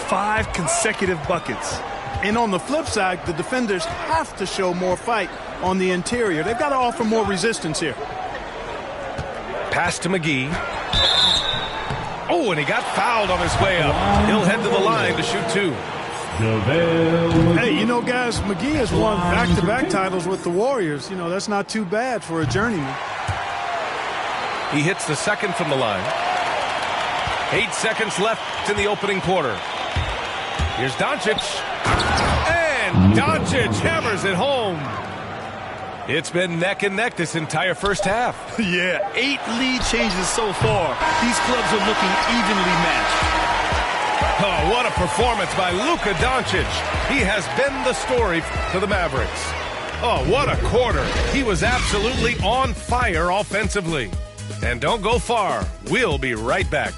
5 consecutive buckets. And on the flip side, the defenders have to show more fight on the interior. They've got to offer more resistance here. Pass to McGee. Oh, and he got fouled on his way up. He'll head to the line to shoot 2. Hey, you know, guys, McGee has won back-to-back titles with the Warriors. You know, that's not too bad for a journeyman. He hits the 2nd from the line. 8 seconds left in the opening quarter. Here's Doncic. And Doncic hammers it home. It's been neck and neck this entire first half. Yeah, 8 lead changes so far. These clubs are looking evenly matched. Oh, what a performance by Luka Doncic. He has been the story for the Mavericks. Oh, what a quarter. He was absolutely on fire offensively. And don't go far. We'll be right back.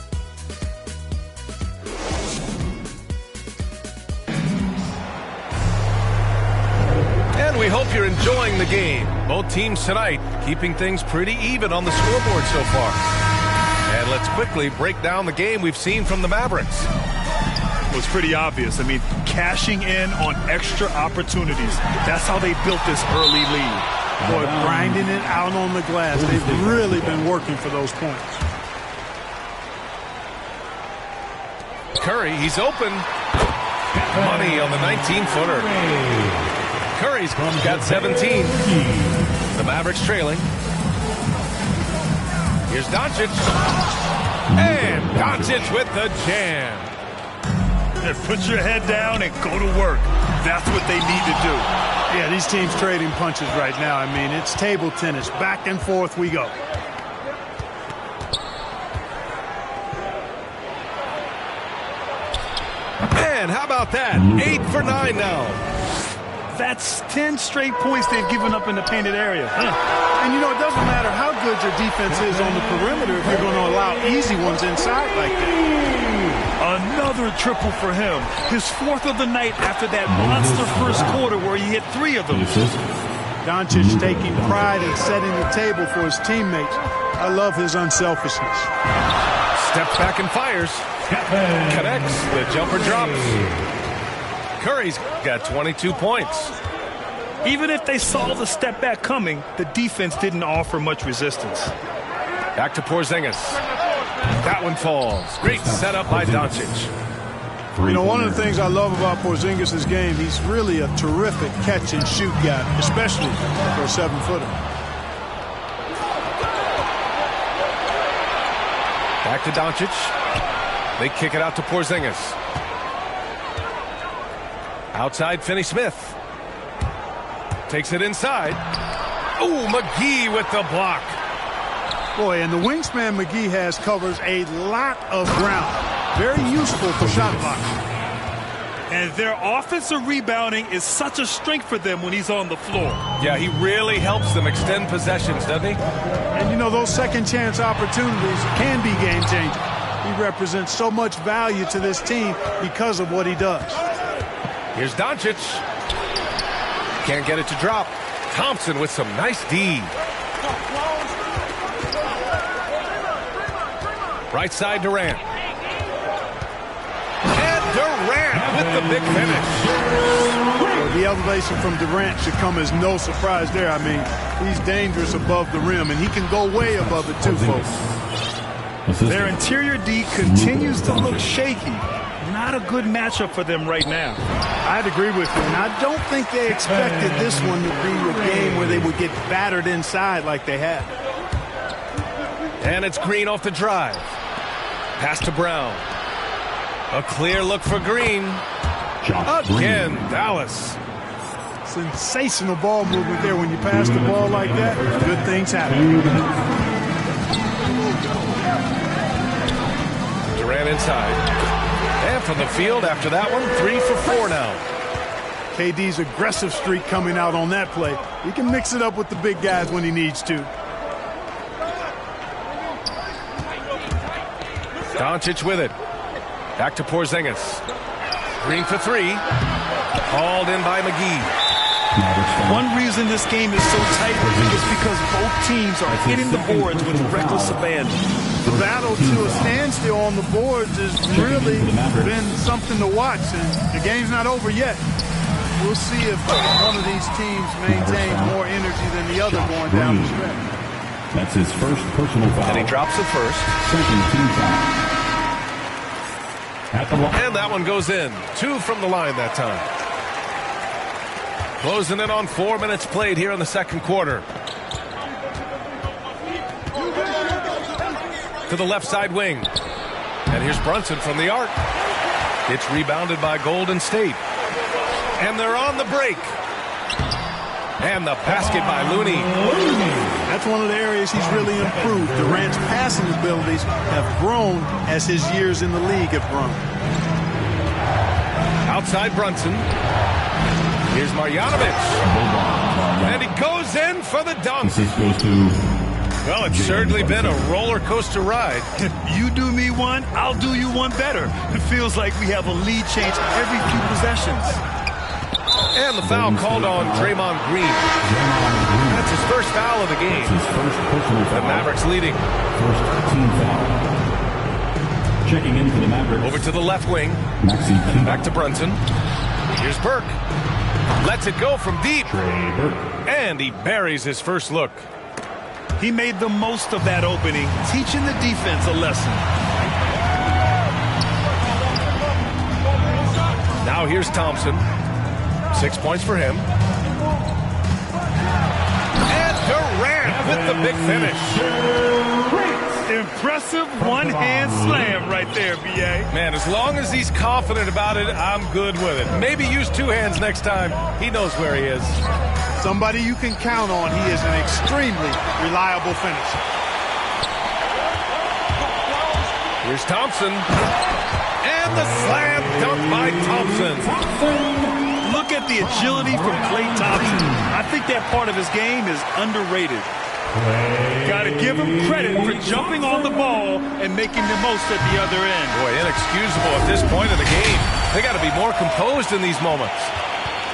And we hope you're enjoying the game. Both teams tonight keeping things pretty even on the scoreboard so far. And let's quickly break down the game we've seen from the Mavericks. It was pretty obvious. I mean, cashing in on extra opportunities. That's how they built this early lead. Boy, grinding it out on the glass. They've really been working for those points. Curry, he's open. Money on the 19-footer. Curry's got 17. The Mavericks trailing. Here's Doncic. And Doncic with the jam. Put your head down and go to work. That's what they need to do. Yeah, these teams trading punches right now. I mean, it's table tennis. Back and forth we go. And how about that? 8 for 9 now. That's 10 straight points they've given up in the painted area. And, you know, it doesn't matter how good your defense is on the perimeter if you're going to allow easy ones inside like that. Another triple for him. His 4th of the night after that monster first quarter where he hit 3 of them. Doncic taking pride in setting the table for his teammates. I love his unselfishness. Steps back and fires. Connects. The jumper drops. Curry's got 22 points. Even if they saw the step back coming, the defense didn't offer much resistance. Back to Porzingis. That one falls. Great setup by Doncic. You know, one of the things I love about Porzingis' game, he's really a terrific catch-and-shoot guy, especially for a 7-footer. Back to Doncic. They kick it out to Porzingis. Outside, Finney-Smith. Takes it inside. Oh, McGee with the block. Boy, and the wingspan McGee has covers a lot of ground. Very useful for shot blocking. And their offensive rebounding is such a strength for them when he's on the floor. Yeah, he really helps them extend possessions, doesn't he? And, you know, those second-chance opportunities can be game-changing. He represents so much value to this team because of what he does. Here's Doncic. Can't get it to drop. Thompson with some nice D. Right side, Durant. And Durant with the big finish. Well, the elevation from Durant should come as no surprise there. I mean, he's dangerous above the rim, and he can go way above it too, folks. Their interior D continues to look shaky. Not a good matchup for them right now. I'd agree with you, and I don't think they expected this one to be a game where they would get battered inside like they had. And it's Green off the drive. Pass to Brown. A clear look for Green. Again, Dallas. Sensational ball movement there. When you pass the ball like that, good things happen. Durant inside. And from the field after that one, 3 for 4 now. KD's aggressive streak coming out on that play. He can mix it up with the big guys when he needs to. Doncic with it. Back to Porzingis. Green for 3. Called in by McGee. One reason this game is so tight is because both teams are hitting the boards with reckless abandon. The battle to a standstill on the boards has really been something to watch, and the game's not over yet. We'll see if one of these teams maintains more energy than the other going down the stretch. That's his first personal foul. And he drops the first. Second team foul. And that one goes in. 2 from the line that time. Closing in on 4 minutes played here in the second quarter. To the left side wing. And here's Brunson from the arc. It's rebounded by Golden State. And they're on the break. And the basket by Looney. That's one of the areas he's really improved. Durant's passing abilities have grown as his years in the league have grown. Outside Brunson. Here's Marjanovic. And he goes in for the dunk. Well, it's certainly been a roller coaster ride. If you do me one, I'll do you one better. It feels like we have a lead change every few possessions. And the foul called on Draymond Green. That's his first foul of the game. The Mavericks leading. First team foul. Checking in for the Mavericks. Over to the left wing. Back to Brunson. Here's Burke. Lets it go from deep. And he buries his first look. He made the most of that opening, teaching the defense a lesson. Now here's Thompson. 6 points for him. And Durant with the big finish. Impressive one-hand slam right there, B.A. Man, as long as he's confident about it, I'm good with it. Maybe use 2 hands next time. He knows where he is. Somebody you can count on. He is an extremely reliable finisher. Here's Thompson. And the slam dunk by Thompson. Look at the agility from Klay Thompson. I think that part of his game is underrated. Got to give him credit for jumping on the ball and making the most at the other end. Boy, inexcusable at this point of the game. They got to be more composed in these moments.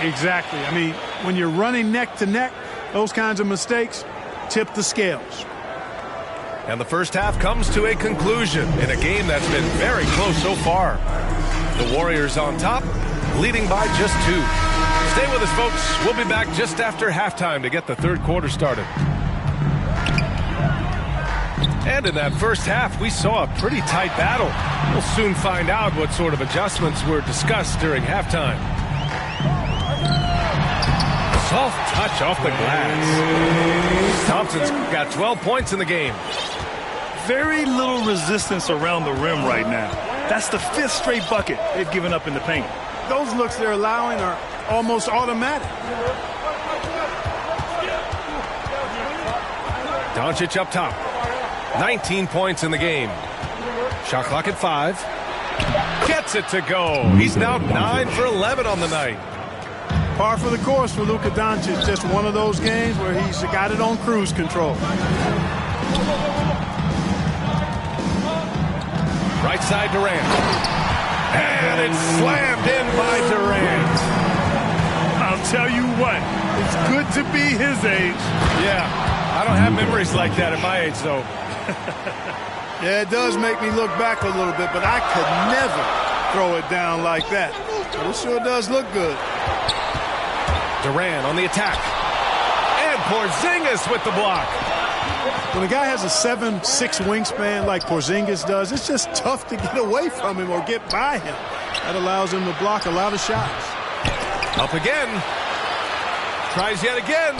Exactly. I mean, when you're running neck to neck, those kinds of mistakes tip the scales. And the first half comes to a conclusion in a game that's been very close so far. The Warriors on top, leading by just 2. Stay with us, folks. We'll be back just after halftime to get the third quarter started. And in that first half, we saw a pretty tight battle. We'll soon find out what sort of adjustments were discussed during halftime. Soft touch off the glass. Thompson's got 12 points in the game. Very little resistance around the rim right now. That's the 5th straight bucket they've given up in the paint. Those looks they're allowing are almost automatic. Doncic up top. 19 points in the game. Shot clock at 5. Gets it to go. He's now 9 for 11 on the night. Par for the course for Luka Doncic. Just one of those games where he's got it on cruise control. Right side Durant. And it's slammed in by Durant. I'll tell you what, it's good to be his age. Yeah, I don't have memories like that at my age, though. Yeah, it does make me look back a little bit, but I could never throw it down like that. It sure does look good. Durant on the attack. And Porzingis with the block. When a guy has a 7'6" wingspan like Porzingis does, it's just tough to get away from him or get by him. That allows him to block a lot of shots. Up again. Tries yet again.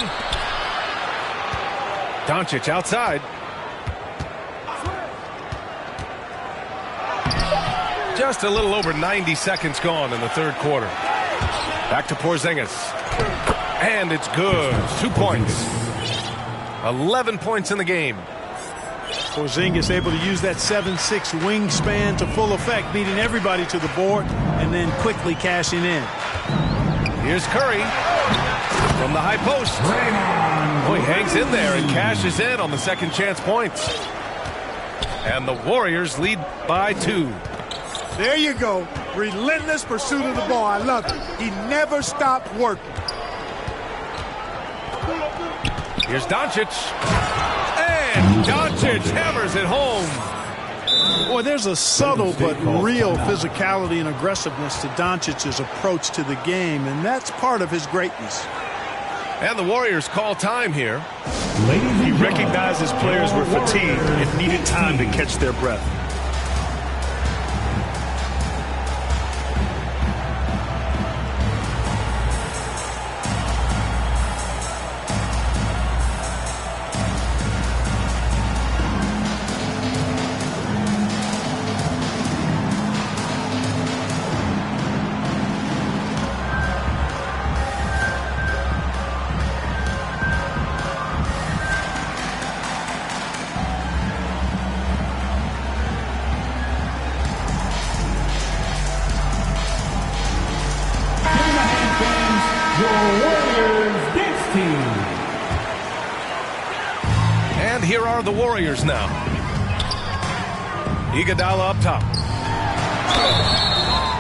Doncic outside. Just a little over 90 seconds gone in the third quarter. Back to Porzingis. And it's good. 2 points. 11 points in the game. Porzingis able to use that 7'6" wingspan to full effect, beating everybody to the board and then quickly cashing in. Here's Curry from the high post. Oh, he hangs in there and cashes in on the second chance points. And the Warriors lead by 2. There you go. Relentless pursuit of the ball. I love it. He never stopped working. Here's Doncic. And Doncic hammers it home. Boy, there's a subtle but real physicality and aggressiveness to Doncic's approach to the game, and that's part of his greatness. And the Warriors call time here. He recognized his players were fatigued and needed time to catch their breath. And here are the Warriors now. Iguodala up top.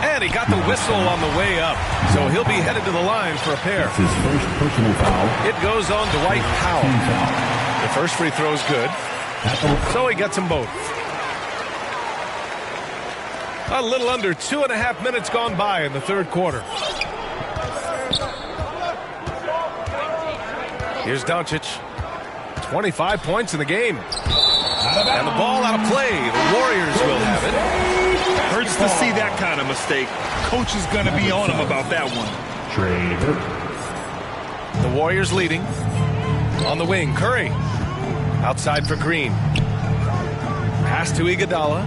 And he got the whistle on the way up. So he'll be headed to the line for a pair. That's his first personal foul. It goes on Dwight Powell. The first free throw's good. So he gets them both. A little under 2.5 minutes gone by in the third quarter. Here's Doncic. 25 points in the game. And the ball out of play. The Warriors will have it. Hurts to see that kind of mistake. Coach is going to be on him about that one. The Warriors leading. On the wing, Curry. Outside for Green. Pass to Iguodala.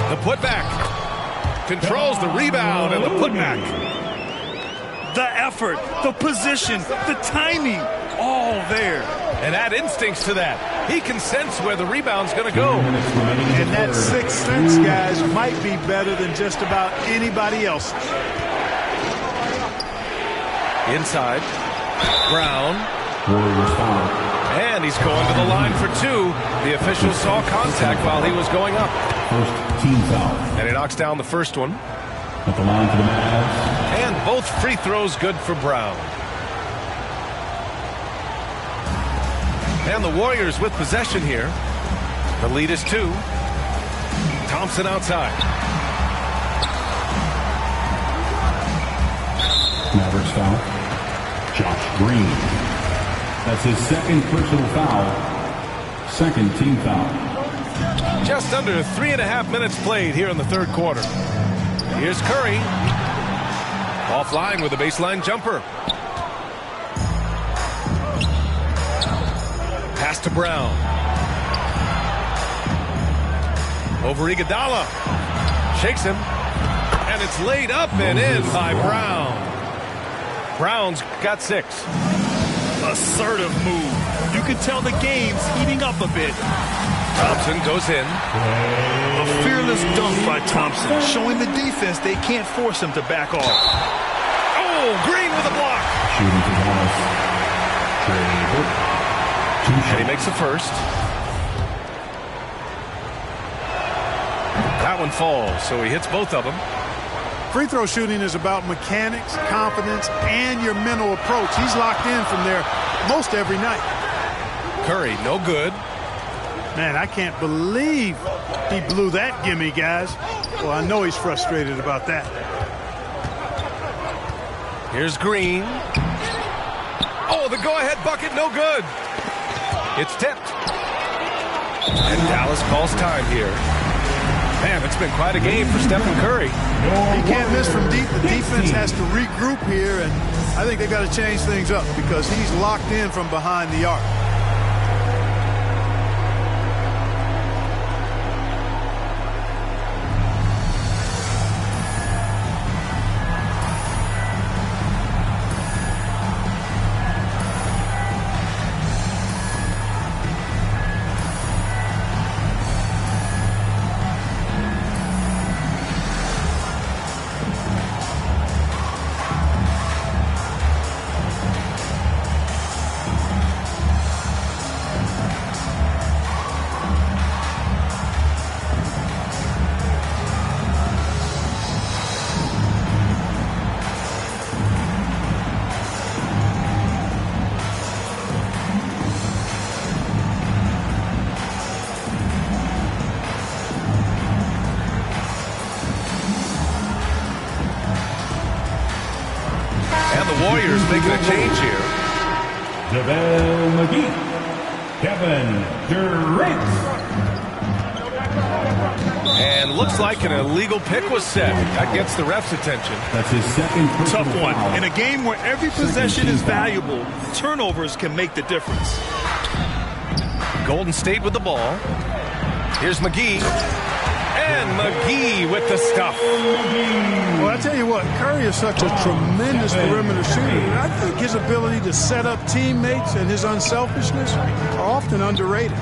The putback. Controls the rebound and the putback. The effort, the position, the timing, all there. And add instincts to that. He can sense where the rebound's going to go. And that sixth sense, guys, might be better than just about anybody else's. Inside. Brown. Warriors foul. And he's going to the line for 2. The official saw contact while he was going up. First team foul. And he knocks down the first one. At the line for the Mavs. And both free throws good for Brown. And the Warriors with possession here. The lead is 2. Thompson outside. Mavericks foul. Josh Green. That's his second personal foul. Second team foul. Just under 3.5 minutes played here in the third quarter. Here's Curry. Offline with a baseline jumper. Pass to Brown. Over Iguodala. Shakes him. And it's laid up and in by Brown. Brown's got 6. Assertive move. You can tell the game's heating up a bit. Thompson goes in. A fearless dunk by Thompson, showing the defense they can't force him to back off. Oh, Green with a block. Shooting to Dallas. And he makes the first. That one falls, so he hits both of them. Free throw shooting is about mechanics, confidence, and your mental approach. He's locked in from there most every night. Curry, no good. Man, I can't believe he blew that gimme, guys. Well, I know he's frustrated about that. Here's Green. Oh, Oh, the go-ahead bucket, no good. It's tipped. And Dallas calls time here. Man, it's been quite a game for Stephen Curry. He can't miss from deep. The defense has to regroup here, and I think they've got to change things up because he's locked in from behind the arc. Warriors making a change here. JaVale McGee, Kevin Durant. And looks like an illegal pick was set. That gets the ref's attention. That's his second tough one. foul. In a game where every possession is valuable, turnovers can make the difference. Golden State with the ball. Here's McGee. And McGee with the stuff. Well, I tell you what, Curry is such a tremendous perimeter shooter. I think his ability to set up teammates and his unselfishness are often underrated.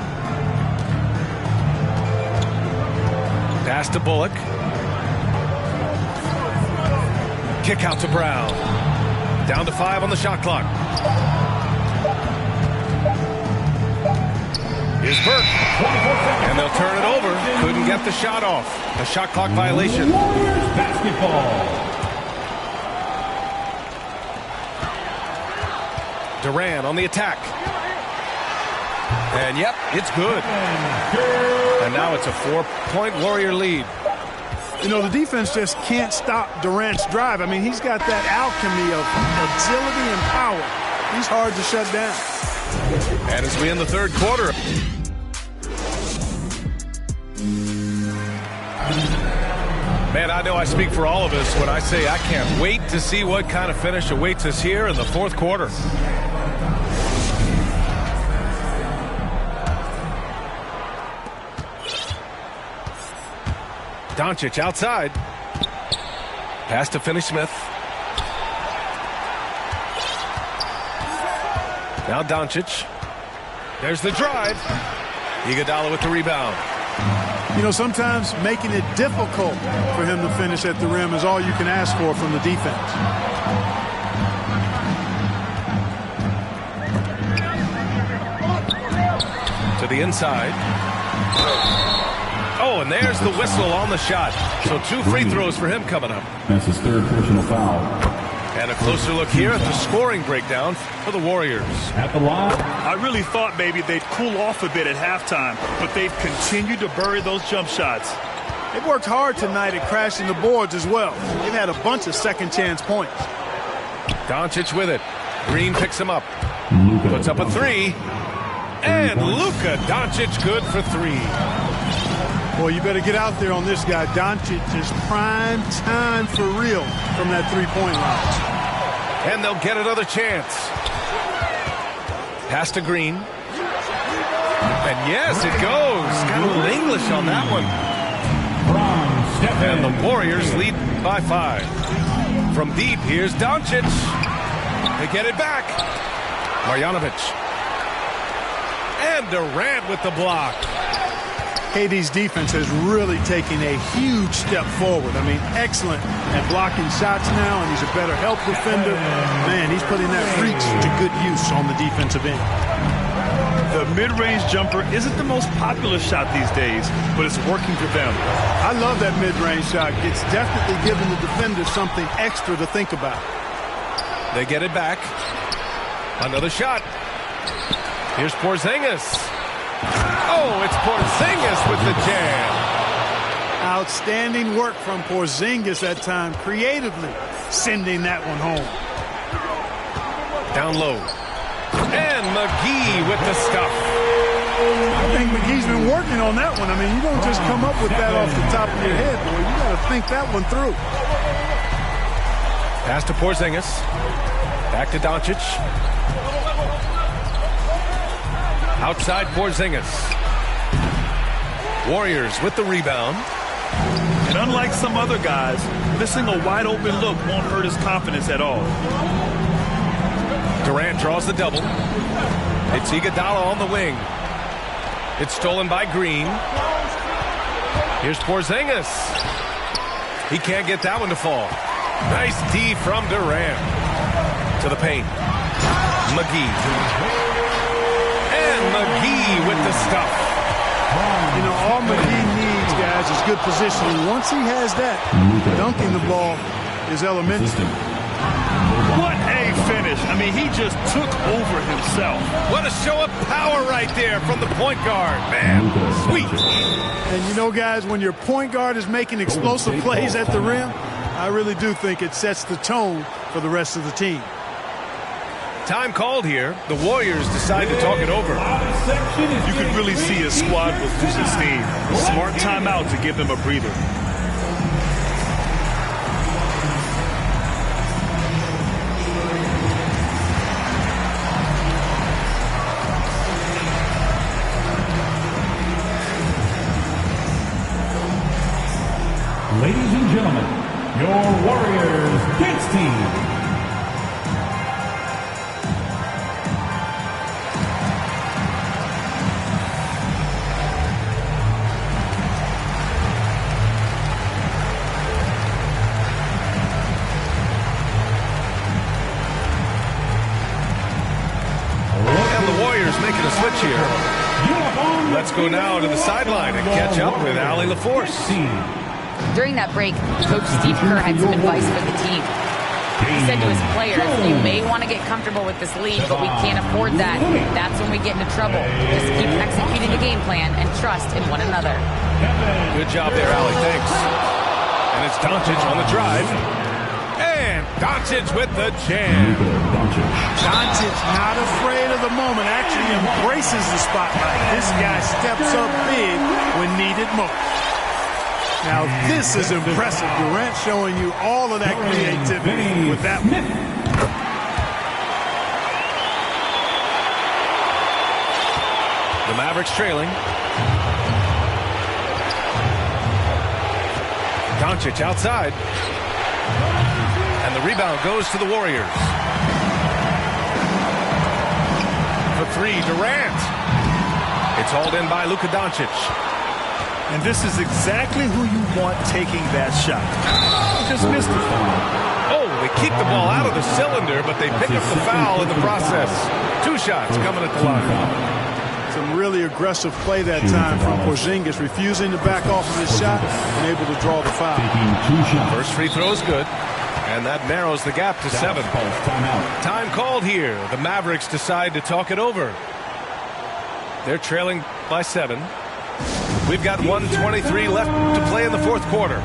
Pass to Bullock. Kick out to Brown. Down to 5 on the shot clock. Here's Burke. And they'll turn it over. Couldn't get the shot off. A shot clock violation. Warriors basketball. Durant on the attack. And yep, it's good. And now it's a 4-point Warrior lead. You know, the defense just can't stop Durant's drive. I mean, he's got that alchemy of agility and power. He's hard to shut down. And as we end the third quarter. Man, I know I speak for all of us when I say I can't wait to see what kind of finish awaits us here in the fourth quarter. Doncic outside. Pass to Finney-Smith. Now Doncic. There's the drive. Iguodala with the rebound. You know, sometimes making it difficult for him to finish at the rim is all you can ask for from the defense. To the inside. Oh, and there's the whistle on the shot. So 2 free throws for him coming up. That's his third personal foul. And a closer look here at the scoring breakdown for the Warriors. At the line. I really thought maybe they'd cool off a bit at halftime, but they've continued to bury those jump shots. They've worked hard tonight at crashing the boards as well. They've had a bunch of second chance points. Doncic with it. Green picks him up. Luka Puts up a 3. And Luka Doncic good for 3. Boy, you better get out there on this guy. Doncic is prime time for real from that three-point line. And they'll get another chance. Pass to Green. And yes, it goes. Got a little English on that one. And the Warriors lead by 5. From deep, here's Doncic. They get it back. Marjanovic. And Durant with the block. KD's defense has really taken a huge step forward. I mean, excellent at blocking shots now, and he's a better help defender. Man, he's putting that reach to good use on the defensive end. The mid-range jumper isn't the most popular shot these days, but it's working for them. I love that mid-range shot. It's definitely giving the defender something extra to think about. They get it back. Another shot. Here's Porzingis. Oh, it's Porzingis with the jam. Outstanding work from Porzingis that time, creatively sending that one home. Down low. McGee with the stuff. I think McGee's been working on that one. I mean, you don't just come up with that off the top of your head, boy. You got to think that one through. Pass to Porzingis. Back to Doncic. Outside Porzingis. Warriors with the rebound. And unlike some other guys, missing a wide open look won't hurt his confidence at all. Durant draws the double. It's Iguodala on the wing. It's stolen by Green. Here's Porzingis. He can't get that one to fall. Nice D from Durant. To the paint. McGee. And McGee with the stuff. You know, all McGee needs, guys, is good positioning. Once he has that, dunking the ball is elementary. What a finish. I mean, he just took over himself. What a show of power right there from the point guard. Man, sweet. And you know, guys, when your point guard is making explosive plays at the rim, I really do think it sets the tone for the rest of the team. Time called here. The Warriors decide to talk it over. You could really see his squad was losing steam. Smart timeout to give them a breather. Ladies and gentlemen, your Warriors dance team. Making a switch here. Let's go now to the sideline and catch up with Allie LaForce. During that break, Coach Steve Kerr had some advice for the team. He said to his players, you may want to get comfortable with this lead, but we can't afford that. That's when we get into trouble. Just keep executing the game plan and trust in one another. Good job there, Allie. Thanks. And it's Doncic on the drive. And Doncic with the jam. Doncic not afraid of the moment, actually embraces the spotlight. This guy steps up big when needed most. Now this is impressive. Durant showing you all of that creativity with that one. The Mavericks trailing. Doncic outside. And the rebound goes to the Warriors. For three, Durant. It's hauled in by Luka Doncic. And this is exactly who you want taking that shot. He just missed it. Oh, they keep the ball out of the cylinder, but they pick up the foul in the process. Two shots coming at the line. Some really aggressive play that time from Porzingis, refusing to back off of his shot and able to draw the foul. First free throw is good. And that narrows the gap to 7. Time called here. The Mavericks decide to talk it over. They're trailing by 7. We've got 1:23 left to play in the fourth quarter.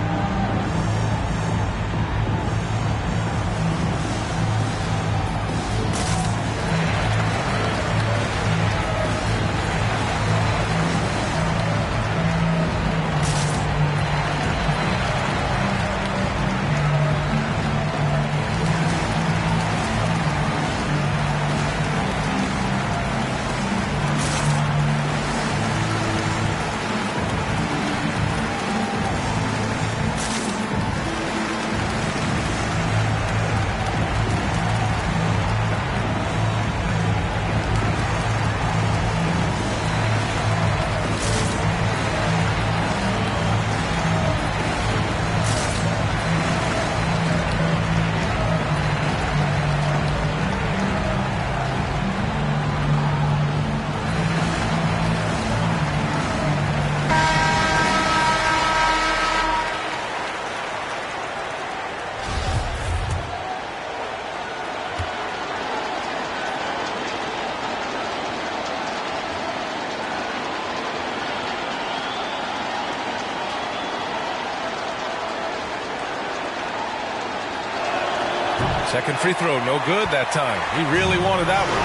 Second free throw, no good that time. He really wanted that one.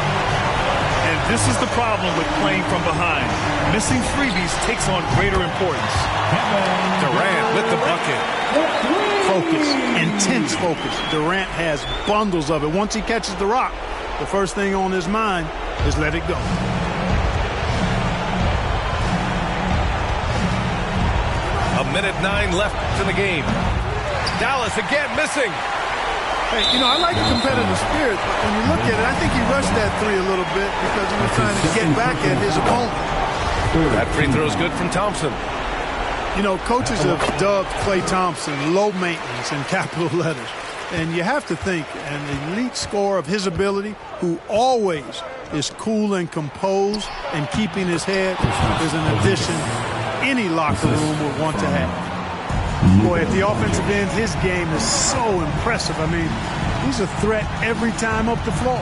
And this is the problem with playing from behind. Missing freebies takes on greater importance. Durant with the bucket. Focus, intense focus. Durant has bundles of it. Once he catches the rock, the first thing on his mind is let it go. A minute 9 left in the game. Dallas again missing. Hey, you know, I like the competitive spirit, but when you look at it, I think he rushed that three a little bit because he was trying to get back at his opponent. That free throw is good from Thompson. You know, coaches have dubbed Klay Thompson low maintenance in capital letters. And you have to think an elite scorer of his ability, who always is cool and composed and keeping his head, is an addition any locker room would want to have. Boy, at the offensive end, his game is so impressive. I mean, he's a threat every time up the floor.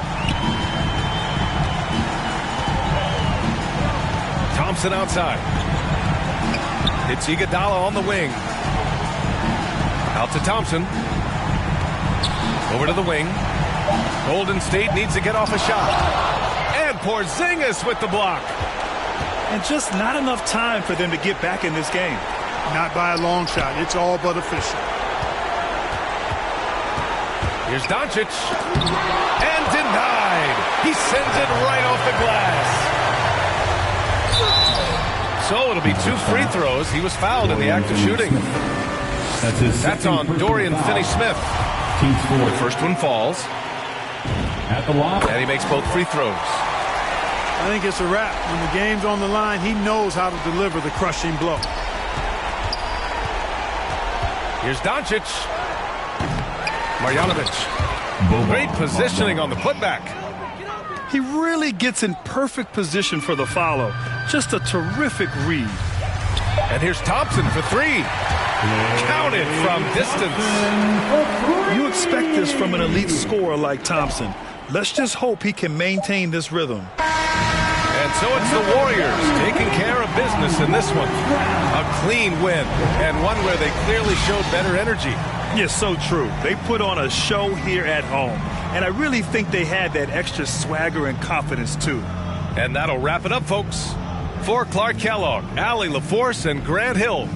Thompson outside. It's Iguodala on the wing. Out to Thompson. Over to the wing. Golden State needs to get off a shot. And Porzingis with the block. And just not enough time for them to get back in this game. Not by a long shot. It's all but official. Here's Doncic. And denied. He sends it right off the glass. So it'll be 2 free throws. He was fouled in the act of shooting. That's on Dorian Finney-Smith. The first one falls. And he makes both free throws. I think it's a wrap. When the game's on the line, he knows how to deliver the crushing blow. Here's Doncic. Marjanovic. Great positioning on the putback. He really gets in perfect position for the follow. Just a terrific read. And here's Thompson for 3. Counted from distance. You expect this from an elite scorer like Thompson. Let's just hope he can maintain this rhythm. And so it's the Warriors taking care of business in this one. A clean win, and one where they clearly showed better energy. Yes, so true. They put on a show here at home, and I really think they had that extra swagger and confidence too. And that'll wrap it up, folks. For Clark Kellogg, Allie LaForce, and Grant Hill.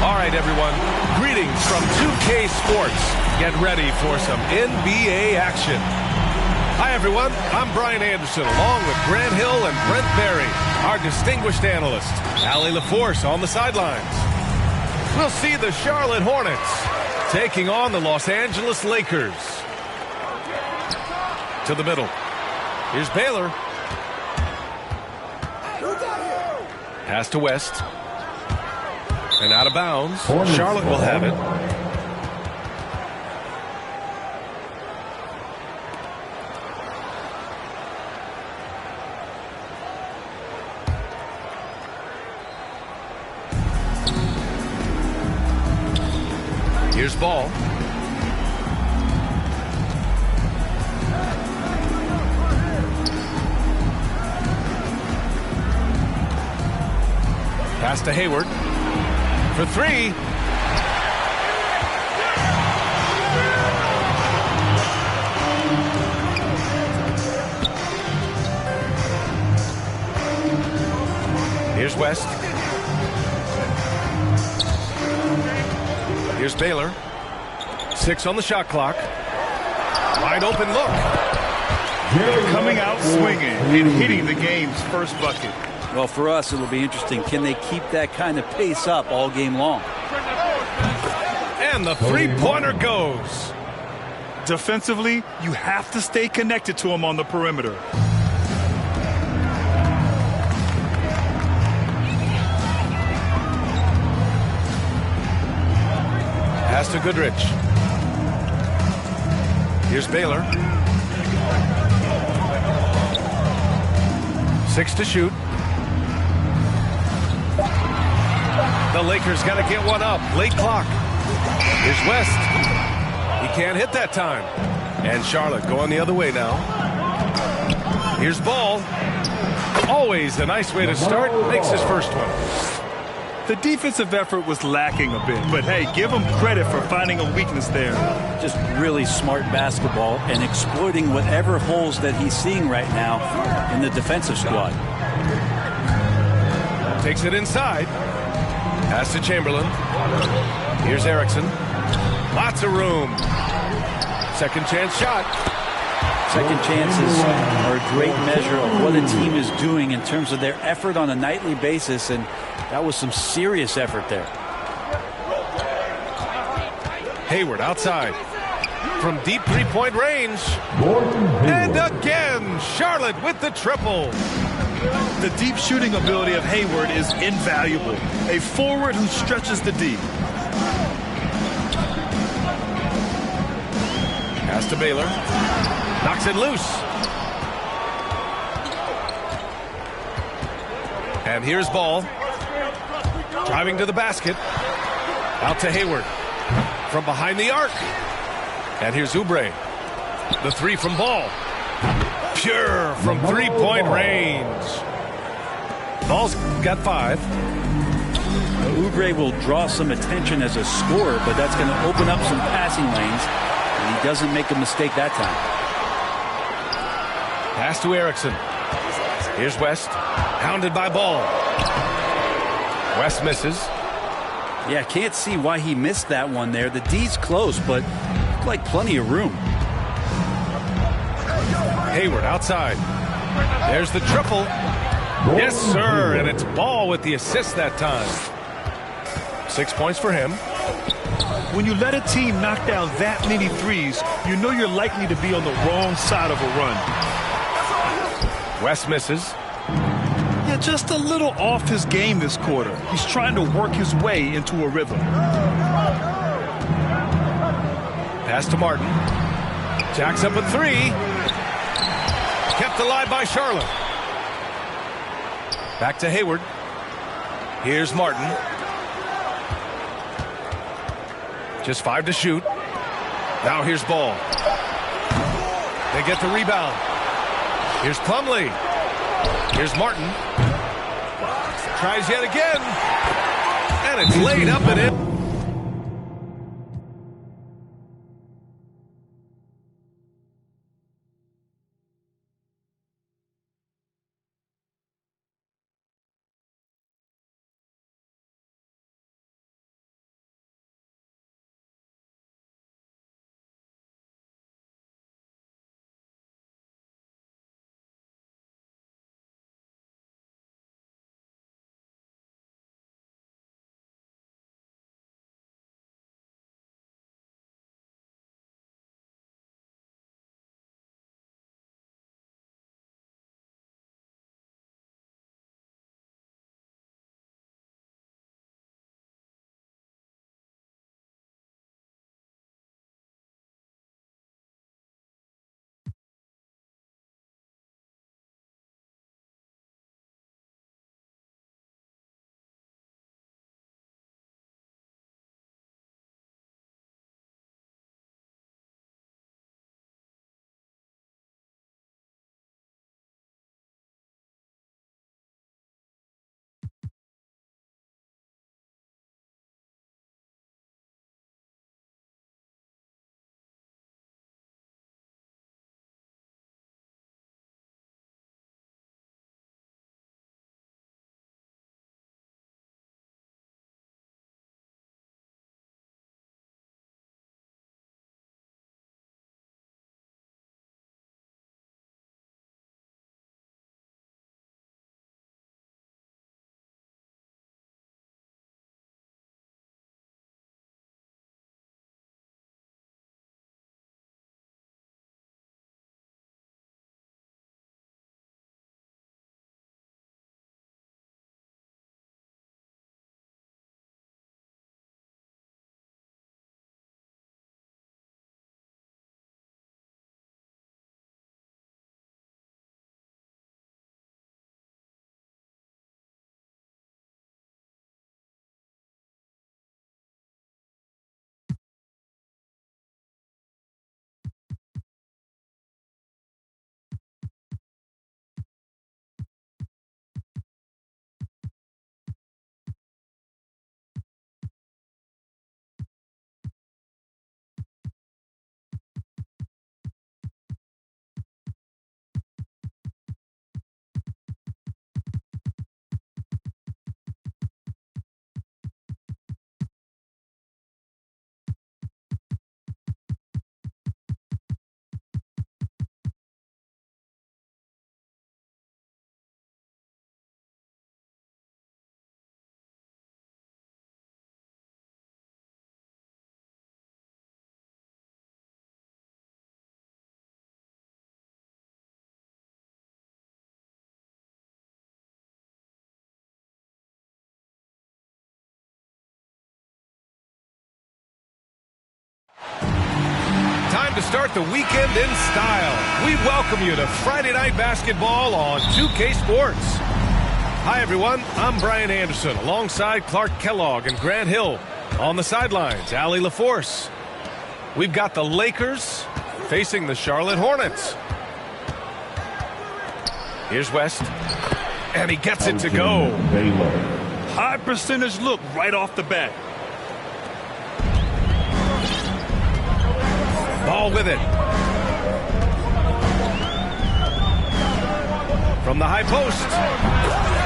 All right, everyone. Greetings from 2K Sports. Get ready for some NBA action. Hi, everyone. I'm Brian Anderson, along with Grant Hill and Brent Barry, our distinguished analysts. Allie LaForce on the sidelines. We'll see the Charlotte Hornets taking on the Los Angeles Lakers. To the middle. Here's Baylor. Pass to West. And out of bounds. Charlotte will have it. Here's Ball. Pass to Hayward. For three. Here's West. Here's Baylor. 6 on the shot clock. Wide open look. Coming out swinging and hitting the game's first bucket. Well, for us, it'll be interesting. Can they keep that kind of pace up all game long? And the three-pointer goes. Defensively, you have to stay connected to him on the perimeter. Pass to Goodrich. Here's Baylor. 6 to shoot. The Lakers got to get one up. Late clock. Here's West. He can't hit that time. And Charlotte going the other way now. Here's Ball. Always a nice way to start. Makes his first one. The defensive effort was lacking a bit, but hey, give him credit for finding a weakness there. Just really smart basketball and exploiting whatever holes that he's seeing right now in the defensive squad. Takes it inside. Pass to Chamberlain. Here's Erickson. Lots of room. Second chance shot. Second chances are a great measure of what a team is doing in terms of their effort on a nightly basis, and that was some serious effort there. Hayward outside. From deep three-point range. And again, Charlotte with the triple. The deep shooting ability of Hayward is invaluable. A forward who stretches the deep. Pass to Baylor. Knocks it loose. And here's Ball. Driving to the basket. Out to Hayward. From behind the arc. And here's Oubre. The three from Ball. Pure from three-point range. Ball's got 5. Oubre will draw some attention as a scorer, but that's going to open up some passing lanes. And he doesn't make a mistake that time. Pass to Erickson. Here's West. Hounded by Ball. West misses. Yeah, can't see why he missed that one there. The D's close, but looked like plenty of room. Hayward outside. There's the triple. Yes, sir. And it's Ball with the assist that time. 6 points for him. When you let a team knock down that many threes, you know you're likely to be on the wrong side of a run. West misses. Yeah, just a little off his game this quarter. He's trying to work his way into a rhythm. Pass to Martin. Jacks up a 3. Kept alive by Charlotte. Back to Hayward. Here's Martin. Just 5 to shoot. Now here's Ball. They get the rebound. Here's Plumlee. Here's Martin. Tries yet again. And it's laid up and in. to start the weekend in style. We welcome you to Friday Night Basketball on 2K Sports. Hi, everyone. I'm Brian Anderson alongside Clark Kellogg and Grant Hill. On the sidelines, Allie LaForce. We've got the Lakers facing the Charlotte Hornets. Here's West. And he gets it to go. High percentage look right off the bat. Ball with it. From the high post.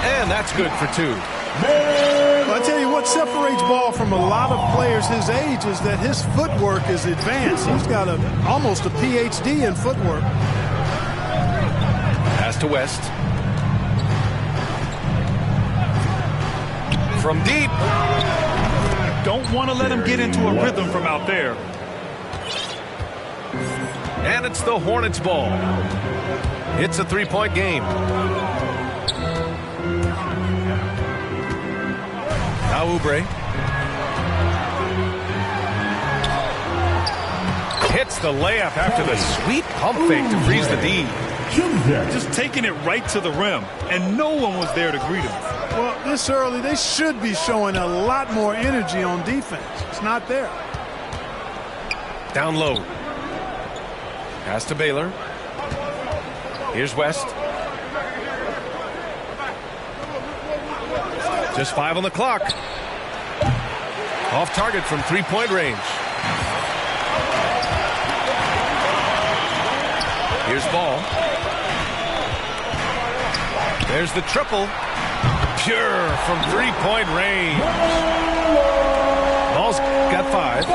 And that's good for two. Well, I tell you what separates Ball from a lot of players his age is that his footwork is advanced. He's got almost a PhD in footwork. Pass to West. From deep. Don't want to let him get into a rhythm from out there. And it's the Hornets ball. It's a three-point game. Now Oubre. Hits the layup after the sweet pump fake to freeze the D. Just taking it right to the rim, and no one was there to greet him. Well, this early, they should be showing a lot more energy on defense. It's not there. Down low. Pass to Baylor. Here's West. Just 5 on the clock. Off target from three-point range. Here's Ball. There's the triple. Pure from three-point range. Ball's got 5.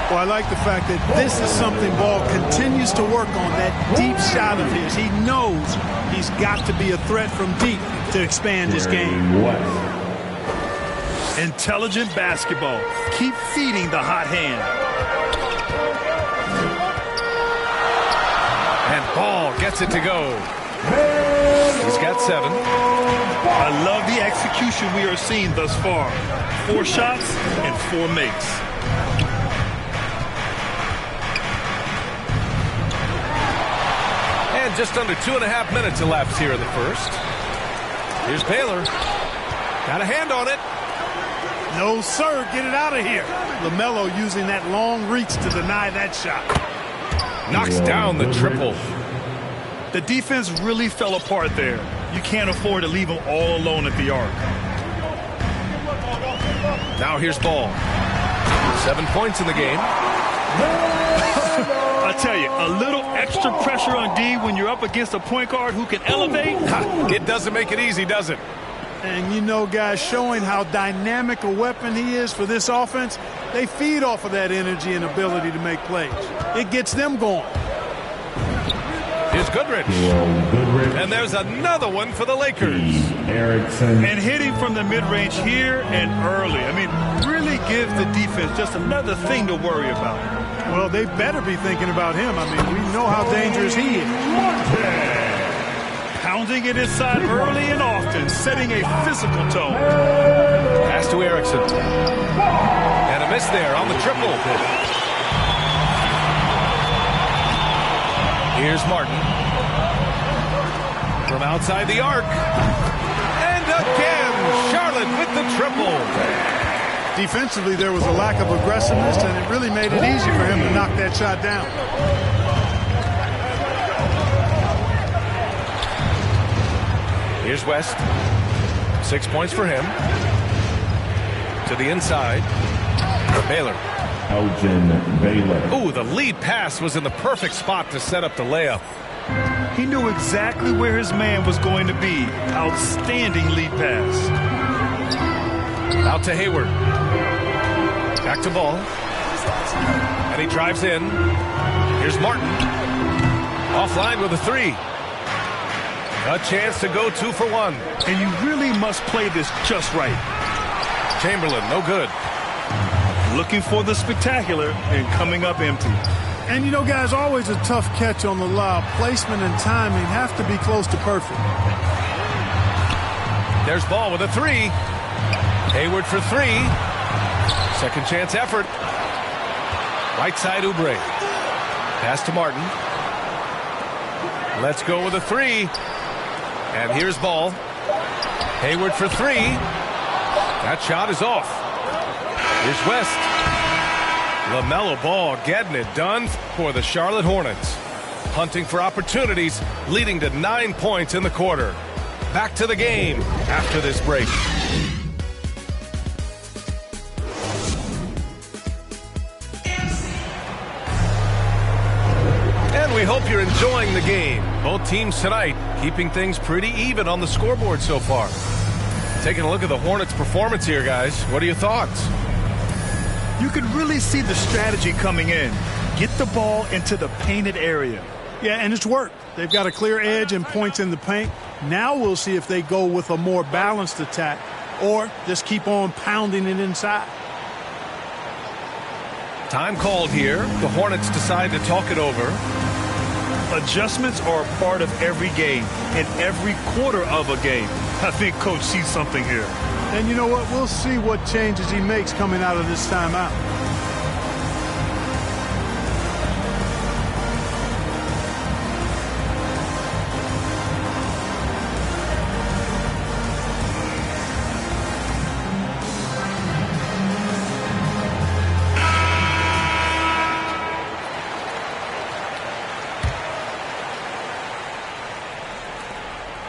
Well, I like the fact that this is something Ball continues to work on, that deep shot of his. He knows he's got to be a threat from deep to expand his game. Intelligent basketball. Keep feeding the hot hand. And Ball gets it to go. He's got 7. I love the execution we are seeing thus far. 4 shots and 4 makes. And just under 2.5 minutes elapsed here in the first. Here's Baylor. Got a hand on it. No, sir. Get it out of here. LaMelo using that long reach to deny that shot. Knocks down the triple. The defense really fell apart there. You can't afford to leave them all alone at the arc. Now here's Ball. 7 points in the game. I tell you, a little extra pressure on D when you're up against a point guard who can elevate. It doesn't make it easy, does it? And you know, guys, showing how dynamic a weapon he is for this offense, they feed off of that energy and ability to make plays. It gets them going. Here's Goodrich. And there's another one for the Lakers. Erickson. And hitting from the mid-range here and early. I mean, really gives the defense just another thing to worry about. Well, they better be thinking about him. I mean, we know how dangerous he is. Pounding it inside early and often, setting a physical tone. Pass to Erickson. And a miss there on the triple. Here's Martin. From outside the arc. And again, Charlotte with the triple. Defensively, there was a lack of aggressiveness, and it really made it easy for him to knock that shot down. Here's West. 6 points for him. To the inside. Baylor. Elgin Baylor. Ooh, the lead pass was in the perfect spot to set up the layup. He knew exactly where his man was going to be. Outstanding lead pass. Out to Hayward. Back to Ball. And he drives in. Here's Martin. Offline with a 3. A chance to go 2 for 1. And you really must play this just right. Chamberlain, no good. Looking for the spectacular and coming up empty. And, you know, guys, always a tough catch on the lob. Placement and timing have to be close to perfect. There's Ball with a 3. Hayward for 3. Second chance effort. Right side Oubre. Pass to Martin. Let's go with a three. And here's Ball. Hayward for three. That shot is off. Here's West. LaMelo Ball getting it done for the Charlotte Hornets. Hunting for opportunities, leading to 9 points in the quarter. Back to the game after this break. And we hope you're enjoying the game. Both teams tonight keeping things pretty even on the scoreboard so far. Taking a look at the Hornets' performance here, guys. What are your thoughts? You can really see the strategy coming in. Get the ball into the painted area. Yeah, and it's worked. They've got a clear edge and points in the paint. Now we'll see if they go with a more balanced attack or just keep on pounding it inside. Time called here. The Hornets decide to talk it over. Adjustments are a part of every game and every quarter of a game. I think Coach sees something here. And you know what? We'll see what changes he makes coming out of this timeout.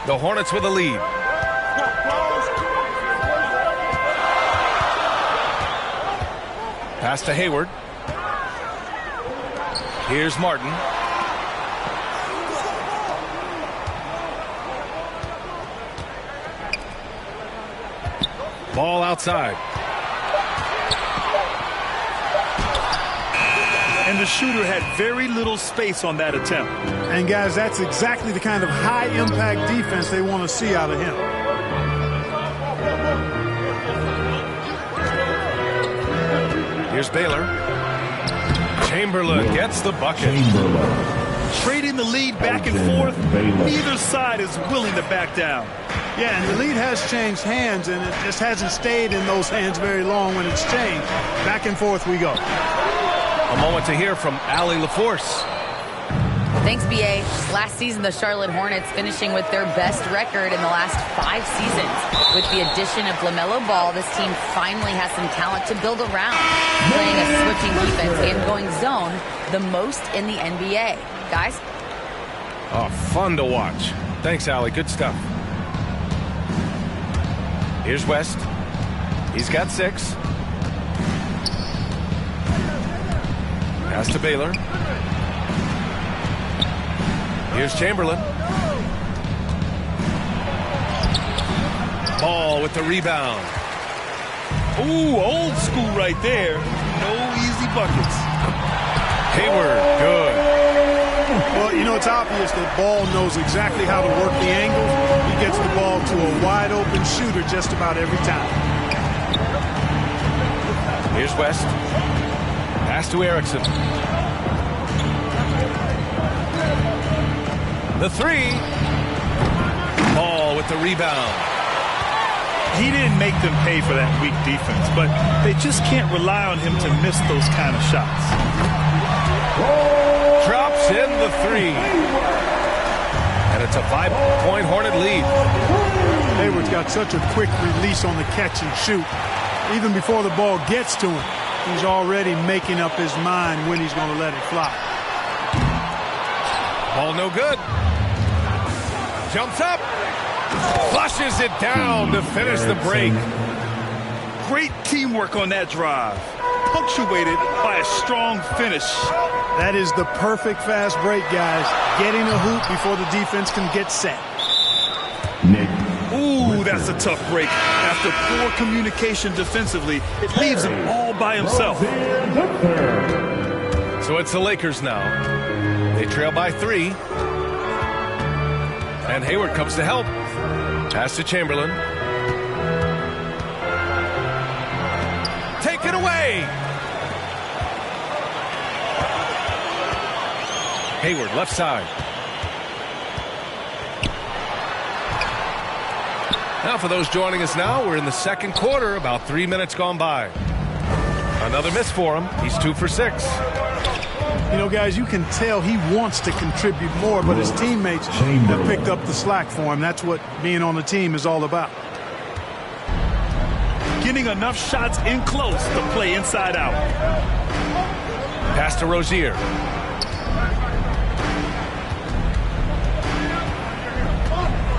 The Hornets with a lead. Pass to Hayward. Here's Martin. Ball outside. And the shooter had very little space on that attempt. And guys, that's exactly the kind of high-impact defense they want to see out of him. Here's Baylor. Chamberlain gets the bucket. Trading the lead back and forth, neither side is willing to back down. Yeah, and the lead has changed hands, and it just hasn't stayed in those hands very long when it's changed. Back and forth we go. A moment to hear from Allie LaForce. Thanks, B.A. Last season, the Charlotte Hornets finishing with their best record in the last 5 seasons. With the addition of LaMelo Ball, this team finally has some talent to build around. Playing a switching defense and going zone the most in the NBA. Guys? Oh, fun to watch. Thanks, Allie. Good stuff. Here's West. He's got 6. Pass to Baylor. Here's Chamberlain. Ball with the rebound. Ooh, old school right there. No easy buckets. Hayward, good. Well, you know, it's obvious that Ball knows exactly how to work the angle. He gets the ball to a wide-open shooter just about every time. Here's West. Pass to Erickson. The 3. Ball with the rebound. He didn't make them pay for that weak defense, but they just can't rely on him to miss those kind of shots. Drops in the 3. And it's a 5-point Hornet lead. Hayward's got such a quick release on the catch and shoot. Even before the ball gets to him, he's already making up his mind when he's going to let it fly. Ball no good. Jumps up. Flushes it down to finish the break. Great teamwork on that drive. Punctuated by a strong finish. That is the perfect fast break, guys. Getting a hoop before the defense can get set. Ooh, that's a tough break. After poor communication defensively, it leaves him all by himself. So it's the Lakers now. They trail by 3. And Hayward comes to help. Pass to Chamberlain. Take it away. Hayward, left side. Now for those joining us now, we're in the second quarter, about 3 minutes gone by. Another miss for him. He's 2 for 6. You know, guys, you can tell he wants to contribute more, but his teammates have picked up the slack for him. That's what being on the team is all about. Getting enough shots in close to play inside out. Pass to Rozier.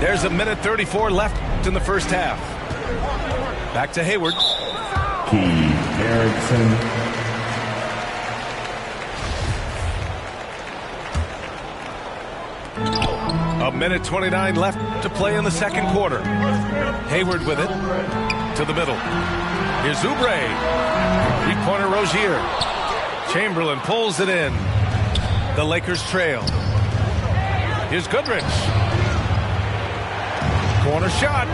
There's 1:34 left in the first half. Back to Hayward. Keith Erickson. 1:29 left to play in the second quarter. Hayward with it to the middle. Here's Oubre. Three-pointer Rozier. Chamberlain pulls it in. The Lakers trail. Here's Goodrich. Corner shot.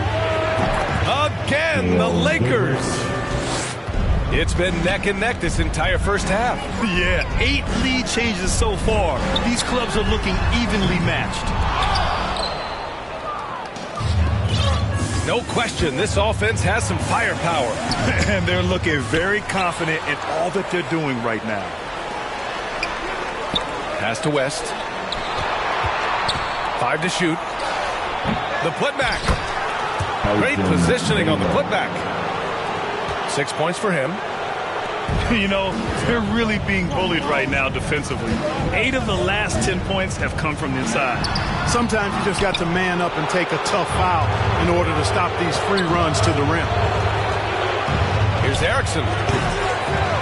Again, the Lakers. It's been neck and neck this entire first half. Yeah, 8 lead changes so far. These clubs are looking evenly matched. No question, this offense has some firepower. And they're looking very confident in all that they're doing right now. Pass to West. 5 to shoot. The putback. Great positioning on the putback. 6 points for him. You know, they're really being bullied right now defensively. 8 of the last 10 points have come from the inside. Sometimes you just got to man up and take a tough foul in order to stop these free runs to the rim. Here's Erickson.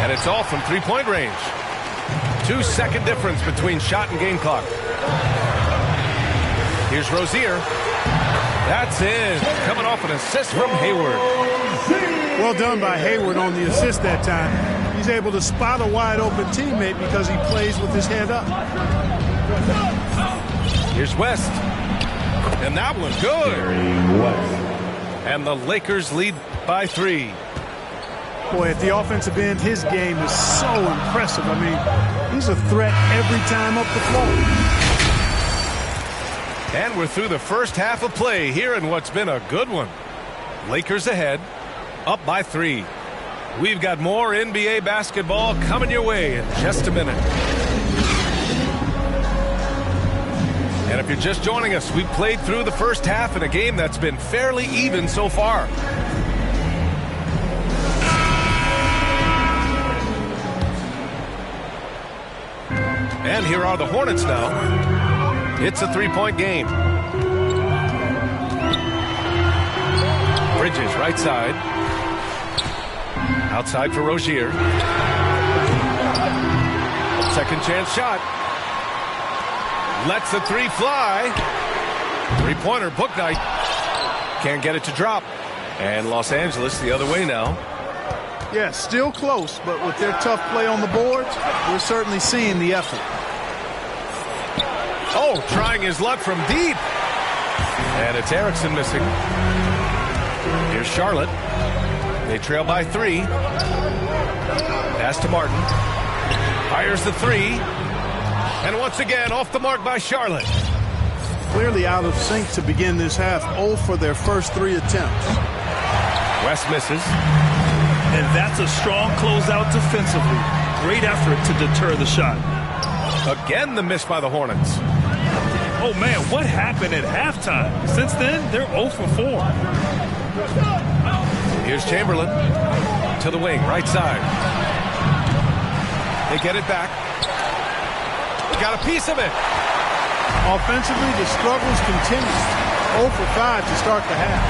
And it's all from three-point range. 2-second difference between shot and game clock. Here's Rozier. That's in. Coming off an assist from Hayward. Well done by Hayward on the assist that time. He's able to spot a wide-open teammate because he plays with his head up. Here's West. And that one good. And the Lakers lead by 3. Boy, at the offensive end, his game is so impressive. I mean, he's a threat every time up the floor. And we're through the first half of play here in what's been a good one. Lakers ahead, up by 3. We've got more NBA basketball coming your way in just a minute. And if you're just joining us, we've played through the first half in a game that's been fairly even so far. And here are the Hornets now. It's a 3-point game. Bridges right side. Outside for Rozier. Second chance shot. Lets the 3 fly. Three-pointer, Bouknight. Can't get it to drop. And Los Angeles the other way now. Yeah, still close, but with their tough play on the boards, we're certainly seeing the effort. Oh, trying his luck from deep. And it's Erickson missing. Here's Charlotte. They trail by 3. Pass to Martin. Fires the 3. And once again, off the mark by Charlotte. Clearly out of sync to begin this half. 0 for their first 3 attempts. West misses. And that's a strong closeout defensively. Great effort to deter the shot. Again, the miss by the Hornets. Oh, man, what happened at halftime? Since then, they're 0 for 4. Here's Chamberlain to the wing, right side. They get it back. Got a piece of it. Offensively, the struggles continue. 0 for 5 to start the half.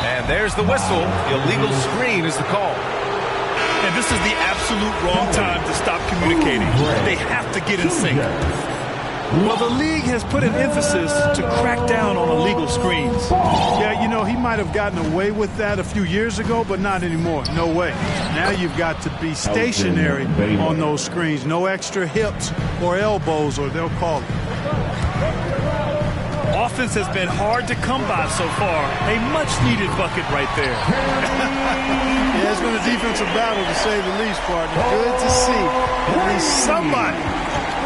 And there's the whistle. Illegal screen is the call. And this is the absolute wrong time to stop communicating. They have to get in sync. Well, the league has put an emphasis to crack down on illegal screens. Yeah, you know, he might have gotten away with that a few years ago, but not anymore. No way. Now you've got to be stationary on those screens. No extra hips or elbows, or they'll call it. Offense has been hard to come by so far. A much-needed bucket right there. Yeah, it's been a defensive battle, to say the least, partner. Good to see. At least somebody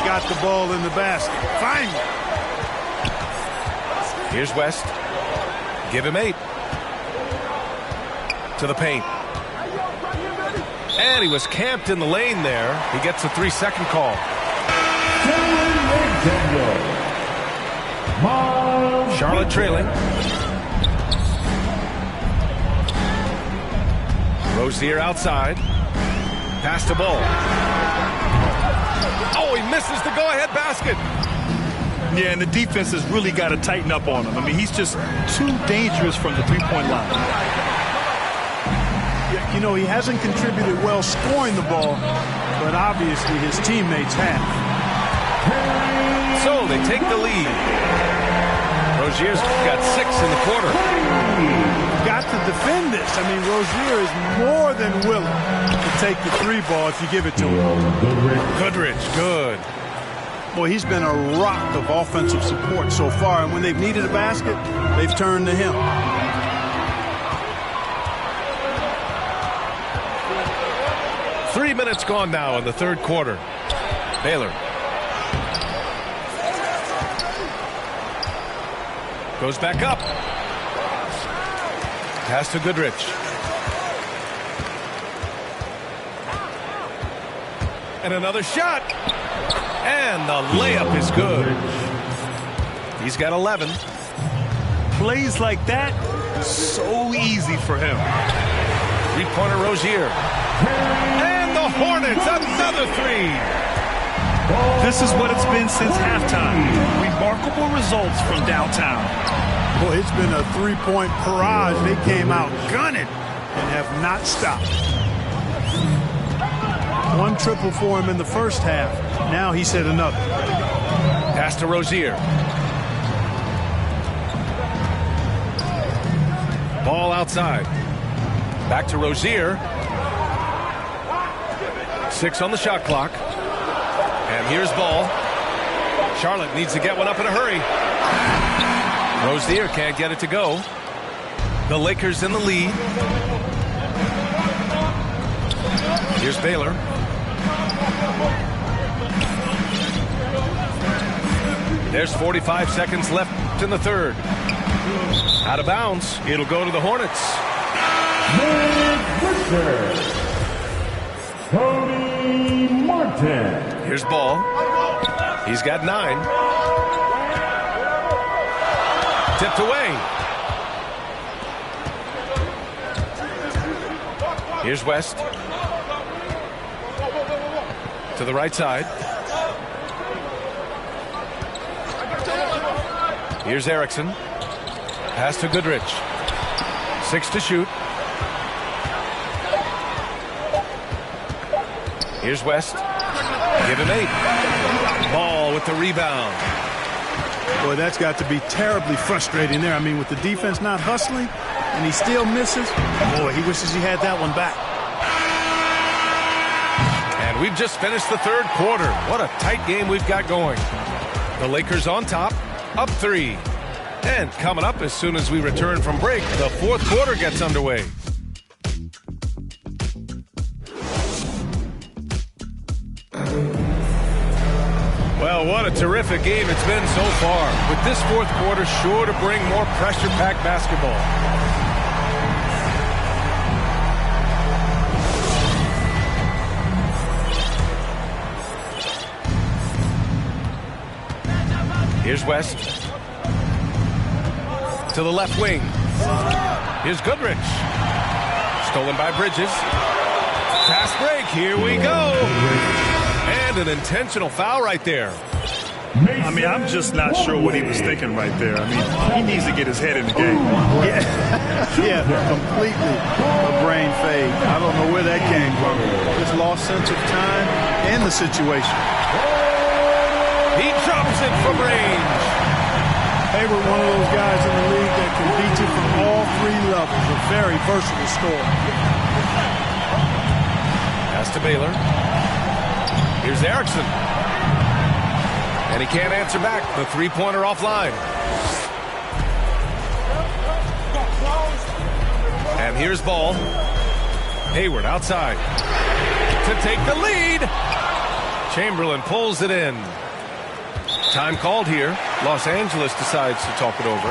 got the ball in the basket. Finally. Here's West. Give him 8. To the paint. And he was camped in the lane there. He gets a 3-second call. Charlotte trailing. Rozier outside. Pass to Ball. Oh, he misses the go-ahead basket. Yeah, and the defense has really got to tighten up on him. I mean, he's just too dangerous from the three-point line. You know, he hasn't contributed well scoring the ball, but obviously his teammates have. So they take the lead. Rozier's got 6 in the quarter. Got to defend this. I mean, Rozier is more than willing to take the 3 ball if you give it to him. Goodrich, good. Boy, he's been a rock of offensive support so far, and when they've needed a basket, they've turned to him. Three minutes gone now in the third quarter. Baylor goes back up. Pass to Goodrich. And another shot. And the layup is good. He's got 11. Plays like that, so easy for him. Three-pointer Rozier. And the Hornets, another 3. This is what it's been since halftime. Remarkable results from downtown. Boy, it's been a 3-point barrage. They came out gunning and have not stopped. 1 triple for him in the first half. Now he's hit another. Pass to Rozier. Ball outside. Back to Rozier. 6 on the shot clock. And here's Ball. Charlotte needs to get one up in a hurry. Rozier can't get it to go. The Lakers in the lead. Here's Baylor. There's 45 seconds left in the third. Out of bounds. It'll go to the Hornets. Cody Martin. Here's Ball. He's got 9. Tipped away. Here's West. To the right side. Here's Erickson. Pass to Goodrich. 6 to shoot. Here's West. Give him 8. Ball with the rebound. Boy, that's got to be terribly frustrating there. I mean, with the defense not hustling and he still misses, boy, he wishes he had that one back. And we've just finished the third quarter. What a tight game we've got going. The Lakers on top, up 3. And coming up as soon as we return from break, the fourth quarter gets underway. Well, what a terrific game it's been so far. With this fourth quarter sure to bring more pressure-packed basketball. Here's West. To the left wing. Here's Goodrich. Stolen by Bridges. Fast break. Here we go. And an intentional foul right there. I mean, I'm just not sure what he was thinking right there. I mean, he needs to get his head in the game. Yeah, completely a brain fade. I don't know where that came from. Just lost sense of time and the situation. He drops it from range. Hayward, one of those guys in the league that can beat you from all 3 levels. A very versatile scorer. Pass to Baylor. Here's Erickson. And he can't answer back. The three-pointer offline. And here's Ball. Hayward outside. To take the lead. Chamberlain pulls it in. Time called here. Los Angeles decides to talk it over.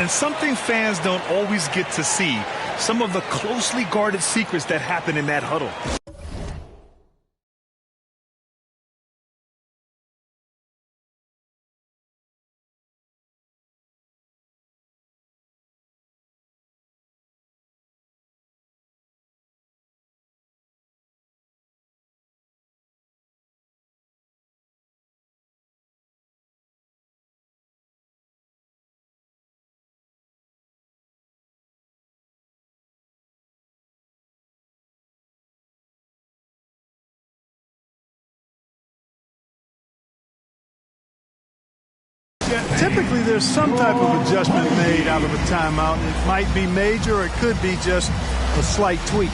And something fans don't always get to see some of the closely guarded secrets that happen in that huddle. Yeah, typically there's some type of adjustment made out of a timeout. It might be major or it could be just a slight tweak.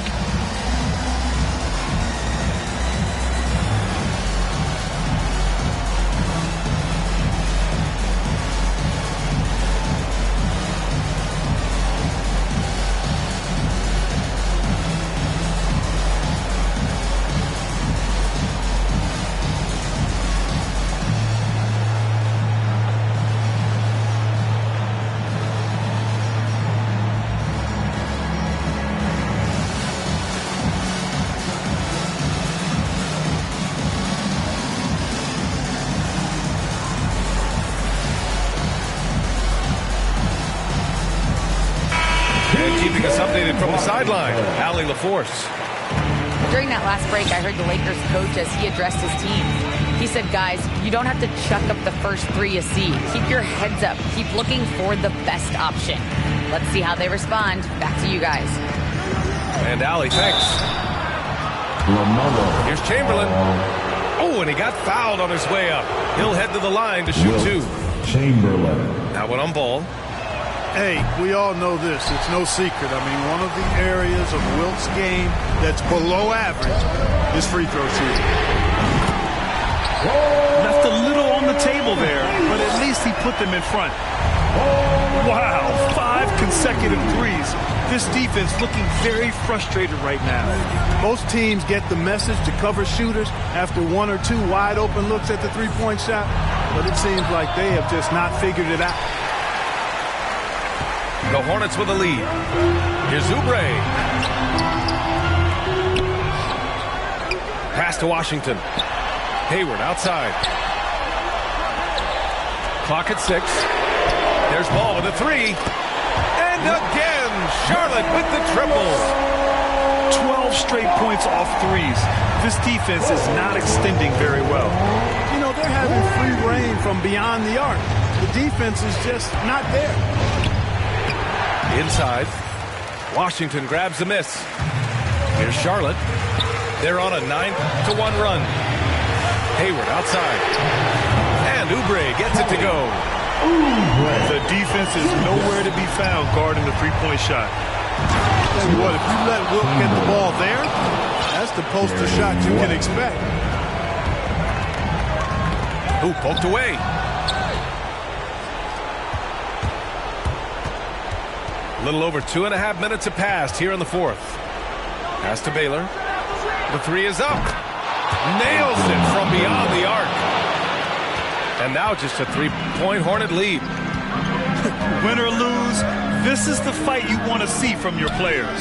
Keeping us updated from the sideline, Allie LaForce. During that last break, I heard the Lakers coach as he addressed his team. He said, guys, you don't have to chuck up the first three you see. Keep your heads up. Keep looking for the best option. Let's see how they respond. Back to you guys. And Allie, thanks. Here's Chamberlain. Oh, and he got fouled on his way up. He'll head to the line to shoot two. Chamberlain. Now one on ball. Hey, we all know this. It's no secret. I mean, one of the areas of Wilt's game that's below average is free throw shooting. Left a little on the table there, but at least he put them in front. Wow, 5 consecutive threes. This defense looking very frustrated right now. Most teams get the message to cover shooters after 1 or 2 wide open looks at the three-point shot, but it seems like they have just not figured it out. The Hornets with a lead. Here's Oubre. Pass to Washington. Hayward outside. Clock at 6. There's Ball with a 3. And again, Charlotte with the triple. 12 straight points off threes. This defense is not extending very well. You know, they're having free reign from beyond the arc. The defense is just not there. Inside. Washington grabs the miss. Here's Charlotte. They're on a 9-1 run. Hayward outside. And Oubre gets it to go. The defense is nowhere to be found guarding the three-point shot. Tell you what, if you let Wilt get the ball there, that's the poster shot you can expect. Ooh, poked away. A little over 2.5 minutes have passed here in the fourth. Pass to Baylor. The 3 is up. Nails it from beyond the arc. And now just a 3-point Hornet lead. Win or lose, this is the fight you want to see from your players.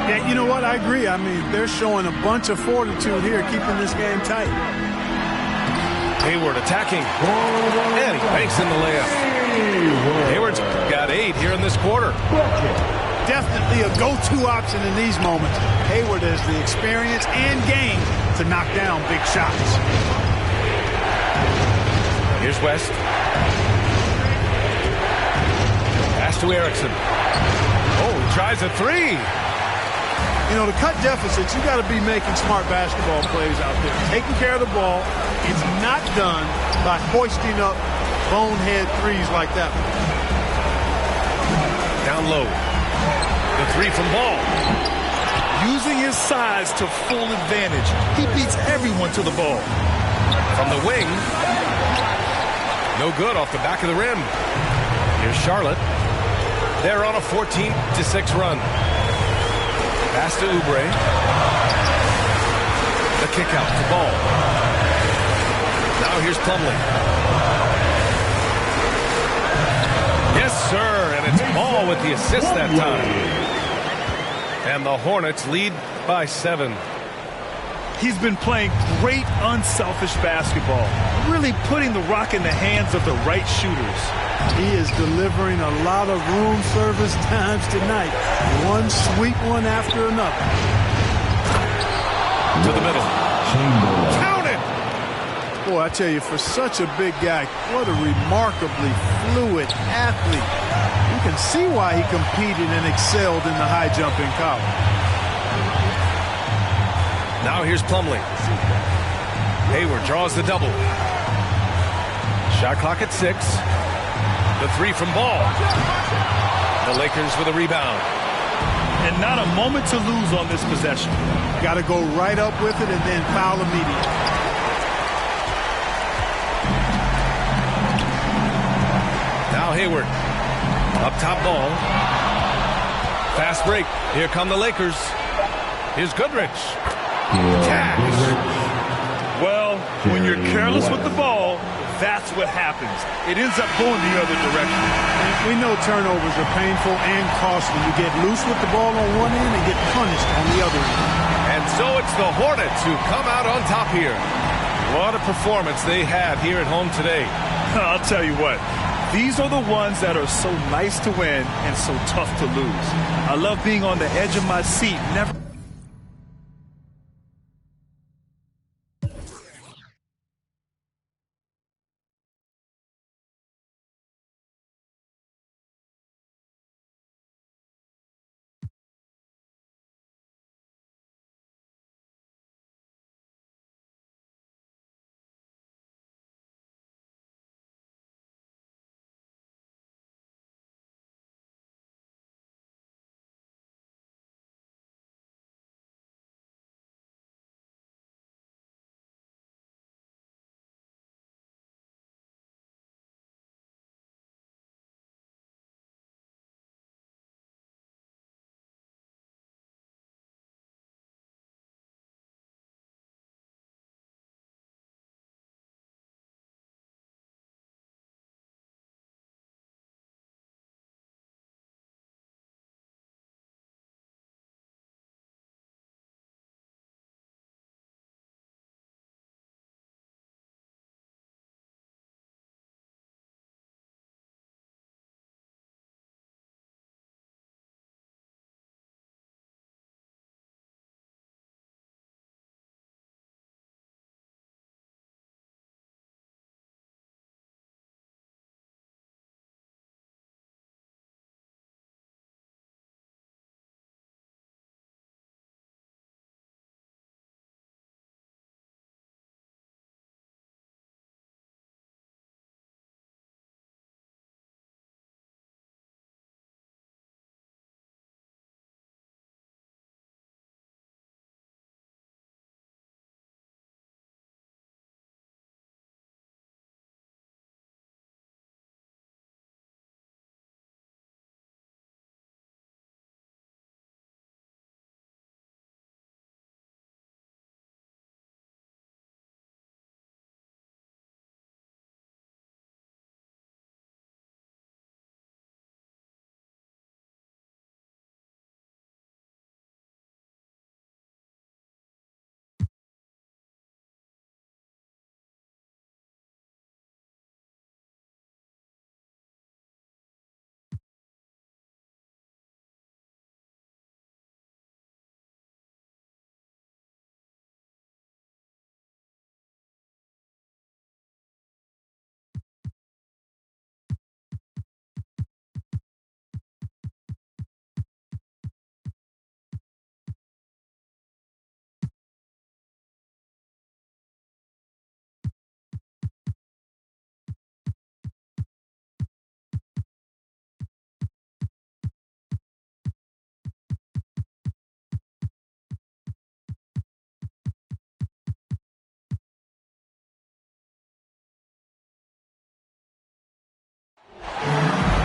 Yeah, you know what? I agree. I mean, they're showing a bunch of fortitude here, keeping this game tight. Hayward attacking. And he banks in the layup. Hayward's got 8 here in this quarter. Definitely a go-to option in these moments. Hayward has the experience and game to knock down big shots. Here's West. Pass to Erickson. Oh, he tries a 3. You know, to cut deficits, you got to be making smart basketball plays out there. Taking care of the ball. It's not done by hoisting up bonehead threes like that one. Down low. The 3 from Ball. Using his size to full advantage. He beats everyone to the ball. From the wing. No good off the back of the rim. Here's Charlotte. They're on a 14-6 run. Pass to Oubre. The kick out to Ball. Now here's Plumlee. Yes, sir, and it's Ball with the assist that time. And the Hornets lead by 7. He's been playing great unselfish basketball, really putting the rock in the hands of the right shooters. He is delivering a lot of room service times tonight. One sweet one after another. To the middle. Count it! Boy, I tell you, for such a big guy, what a remarkably fluid athlete. You can see why he competed and excelled in the high jump in college. Now here's Plumlee. Hayward draws the double. Shot clock at 6. The 3 from Ball. The Lakers with a rebound. And not a moment to lose on this possession. Got to go right up with it and then foul immediately. Now Hayward. Up top Ball. Fast break. Here come the Lakers. Here's Goodrich. Well, when you're careless with the ball, that's what happens. It ends up going the other direction. And we know turnovers are painful and costly. You get loose with the ball on one end and get punished on the other end. And so it's the Hornets who come out on top here. What a performance they have here at home today. I'll tell you what. These are the ones that are so nice to win and so tough to lose. I love being on the edge of my seat. Never.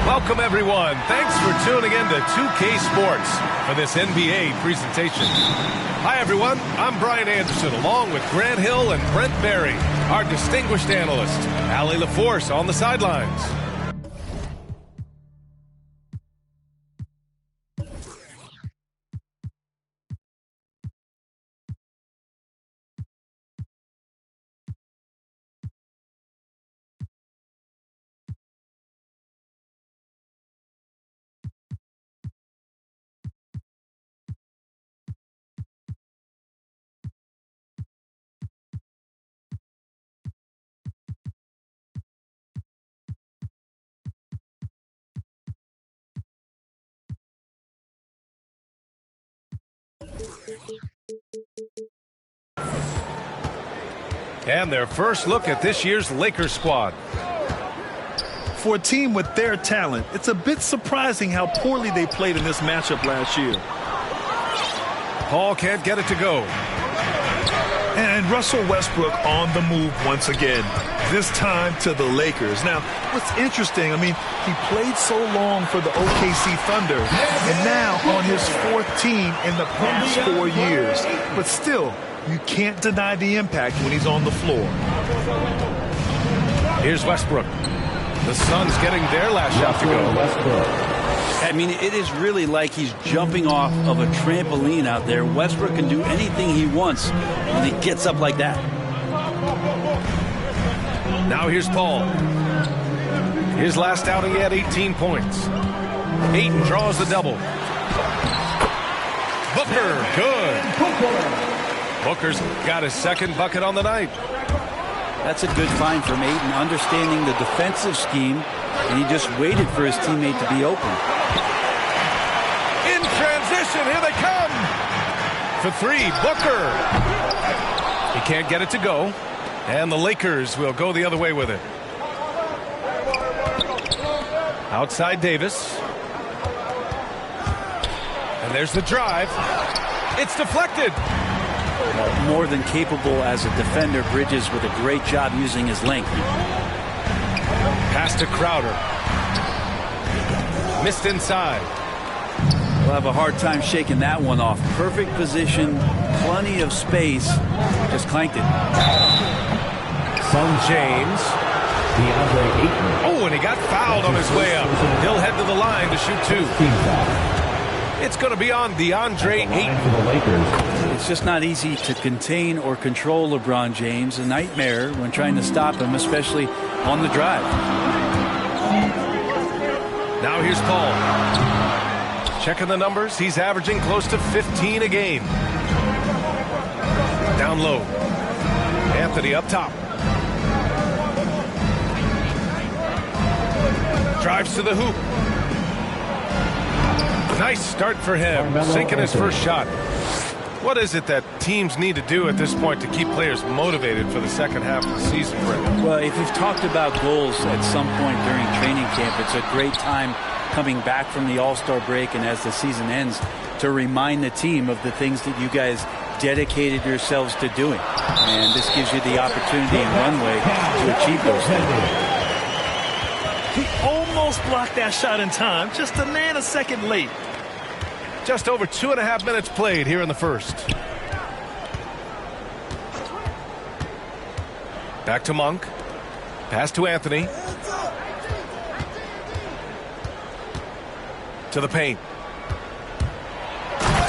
Welcome, everyone. Thanks for tuning in to 2K Sports for this NBA presentation. Hi, everyone. I'm Brian Anderson, along with Grant Hill and Brent Barry, our distinguished analyst, Allie LaForce on the sidelines. And their first look at this year's Lakers squad. For a team with their talent, it's a bit surprising how poorly they played in this matchup last year. Paul can't get it to go. And Russell Westbrook on the move once again, this time to the Lakers. Now, what's interesting, I mean, he played so long for the OKC Thunder, and now on his fourth team in the past 4 years. But still, you can't deny the impact when he's on the floor. Here's Westbrook. The Suns getting their last shot to go. I mean, it is really like he's jumping off of a trampoline out there. Westbrook can do anything he wants when he gets up like that. Now here's Paul. His last outing, he had 18 points. Ayton draws the double. Booker, good. Booker's got his second bucket on the night. That's a good find from Ayton, understanding the defensive scheme, and he just waited for his teammate to be open. In transition, here they come. For three, Booker. He can't get it to go, and the Lakers will go the other way with it. Outside Davis. And there's the drive. It's deflected. More than capable as a defender, Bridges with a great job using his length. Pass to Crowder. Missed inside. We'll have a hard time shaking that one off. Perfect position, plenty of space. Just clanked it. From James. DeAndre Ayton. Oh, and he got fouled on his way up. He'll head to the line to shoot two. It's going to be on DeAndre Ayton. For the Lakers. It's just not easy to contain or control LeBron James. A nightmare when trying to stop him, especially on the drive. Now here's Paul. Checking the numbers. He's averaging close to 15 a game. Down low. Anthony up top. Drives to the hoop. Nice start for him. Sinking his first shot. What is it that teams need to do at this point to keep players motivated for the second half of the season, Brett? Well, if you've talked about goals at some point during training camp, it's a great time coming back from the All-Star break and as the season ends to remind the team of the things that you guys dedicated yourselves to doing. And this gives you the opportunity and runway to achieve those things. He almost blocked that shot in time, just a nanosecond late. Just over 2.5 minutes played here in the first. Back to Monk. Pass to Anthony. To the paint.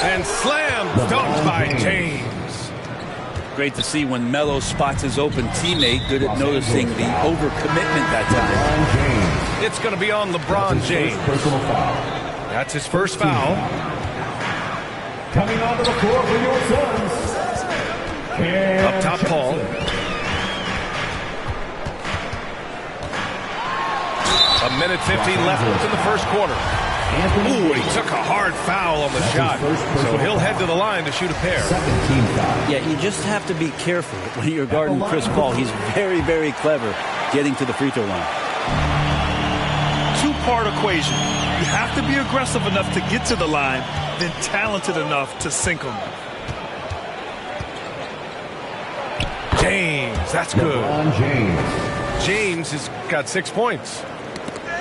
And slam dunked by James. Great to see when Melo spots his open teammate, good at noticing the overcommitment that time. It's going to be on LeBron James. That's his first foul. Coming onto the floor for your Suns. Up top, Paul. A minute 15 left in the first quarter. Ooh, he took a hard foul on the shot. So he'll head to the line to shoot a pair. Yeah, you just have to be careful when you're guarding Chris Paul. He's very, very clever getting to the free throw line. Two-part equation. You have to be aggressive enough to get to the line, then talented enough to sink them. James, that's good. James has got 6 points.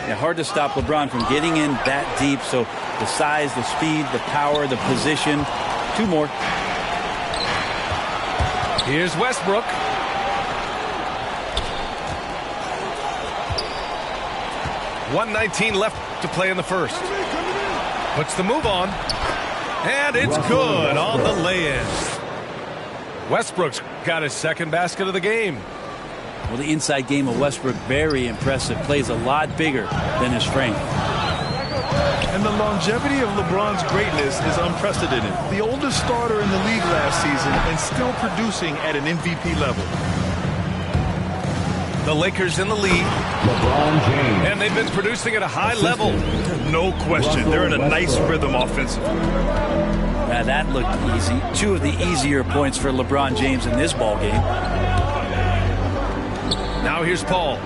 Yeah, hard to stop LeBron from getting in that deep. So the size, the speed, the power, the position. Two more. Here's Westbrook. .119 left to play in the first. Puts the move on. And it's good on the lay-in. Westbrook's got his second basket of the game. Well, the inside game of Westbrook, very impressive. Plays a lot bigger than his frame. And the longevity of LeBron's greatness is unprecedented. The oldest starter in the league last season and still producing at an MVP level. The Lakers in the lead. LeBron James. And they've been producing at a high level. No question. They're in a nice rhythm offensively. Now that looked easy. Two of the easier points for LeBron James in this ball game. Now here's Paul.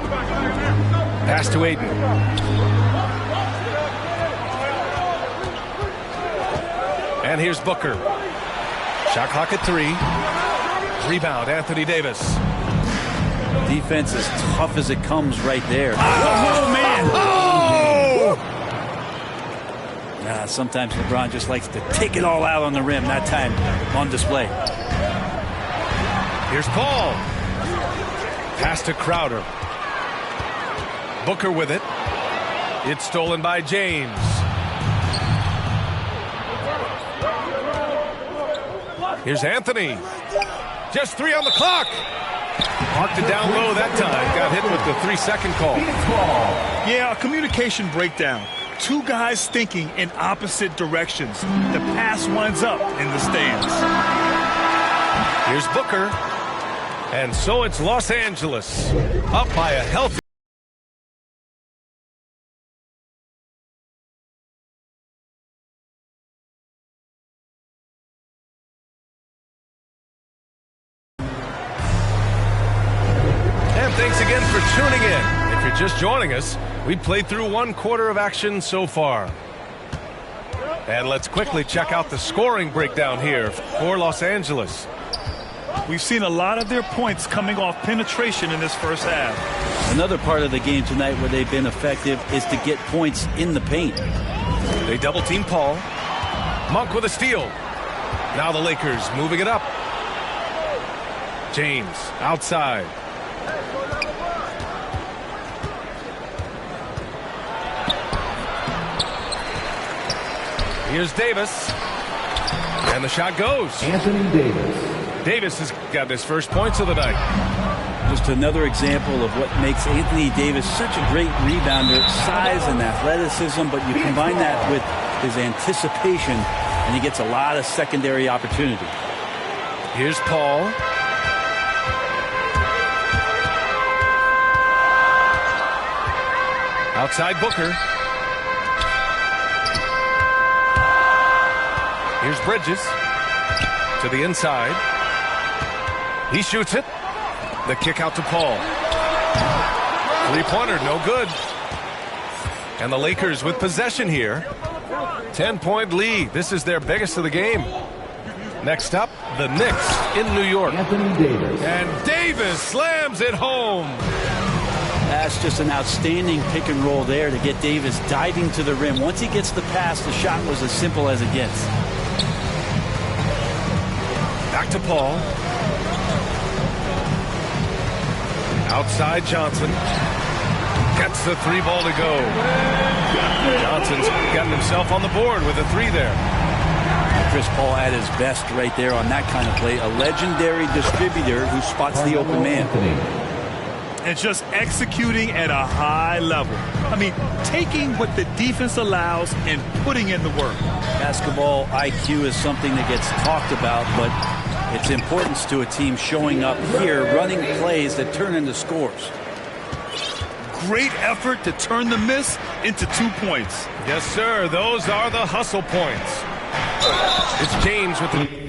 Pass to Aiden. And here's Booker. Shot clock at 3. Rebound, Anthony Davis. Defense as tough as it comes right there. Oh, man. Sometimes LeBron just likes to take it all out on the rim. That time on display. Here's Paul. Pass to Crowder. Booker with it. It's stolen by James. Here's Anthony. Just 3 on the clock. Marked it down low that time. Got hit with the 3-second call. Yeah, a communication breakdown. 2 guys thinking in opposite directions. The pass winds up in the stands. Here's Booker. And so it's Los Angeles. Up by a healthy. And thanks again for tuning in. If you're just joining us, we played through 1/4 of action so far. And let's quickly check out the scoring breakdown here for Los Angeles. We've seen a lot of their points coming off penetration in this first half. Another part of the game tonight where they've been effective is to get points in the paint. They double team Paul. Monk with a steal. Now the Lakers moving it up. James outside. Here's Davis. And the shot goes. Anthony Davis. Davis has got his first points of the night. Just another example of what makes Anthony Davis such a great rebounder. Size and athleticism, but you combine that with his anticipation, and he gets a lot of secondary opportunity. Here's Paul. Outside Booker. Here's Bridges to the inside. He shoots it. The kick out to Paul. 3-pointer, no good. And the Lakers with possession here. 10-point lead. This is their biggest of the game. Next up, the Knicks in New York. Anthony Davis. And Davis slams it home. That's just an outstanding pick and roll there to get Davis diving to the rim. Once he gets the pass, the shot was as simple as it gets. Back to Paul. Outside Johnson. Gets the 3 ball to go. Johnson's gotten himself on the board with a 3 there. Chris Paul at his best right there on that kind of play. A legendary distributor who spots the open man. And just executing at a high level. I mean, taking what the defense allows and putting in the work. Basketball IQ is something that gets talked about, but its importance to a team showing up here, running plays that turn into scores. Great effort to turn the miss into 2 points. Yes, sir. Those are the hustle points. It's James with the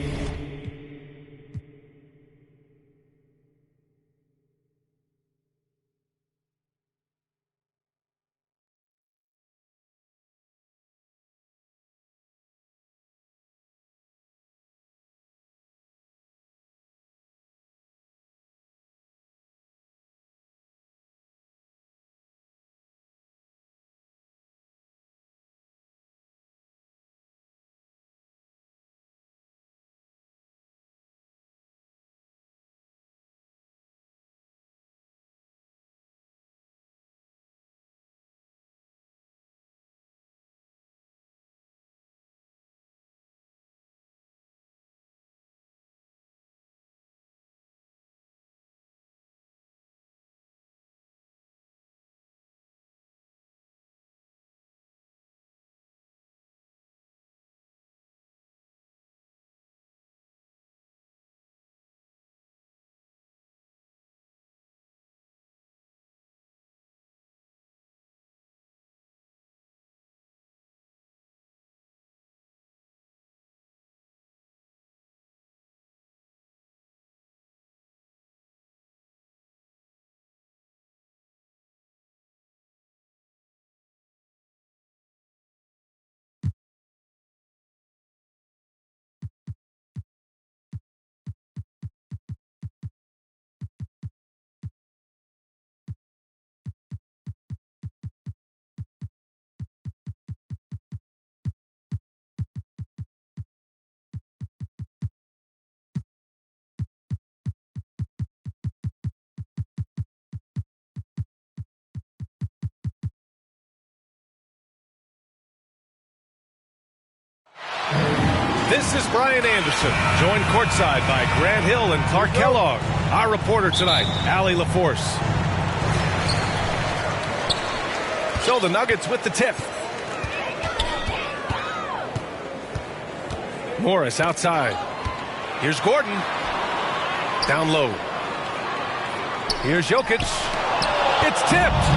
This is Brian Anderson, joined courtside by Grant Hill and Clark Kellogg. Our reporter tonight, Allie LaForce. So the Nuggets with the tip. Morris outside. Here's Gordon. Down low. Here's Jokic. It's tipped.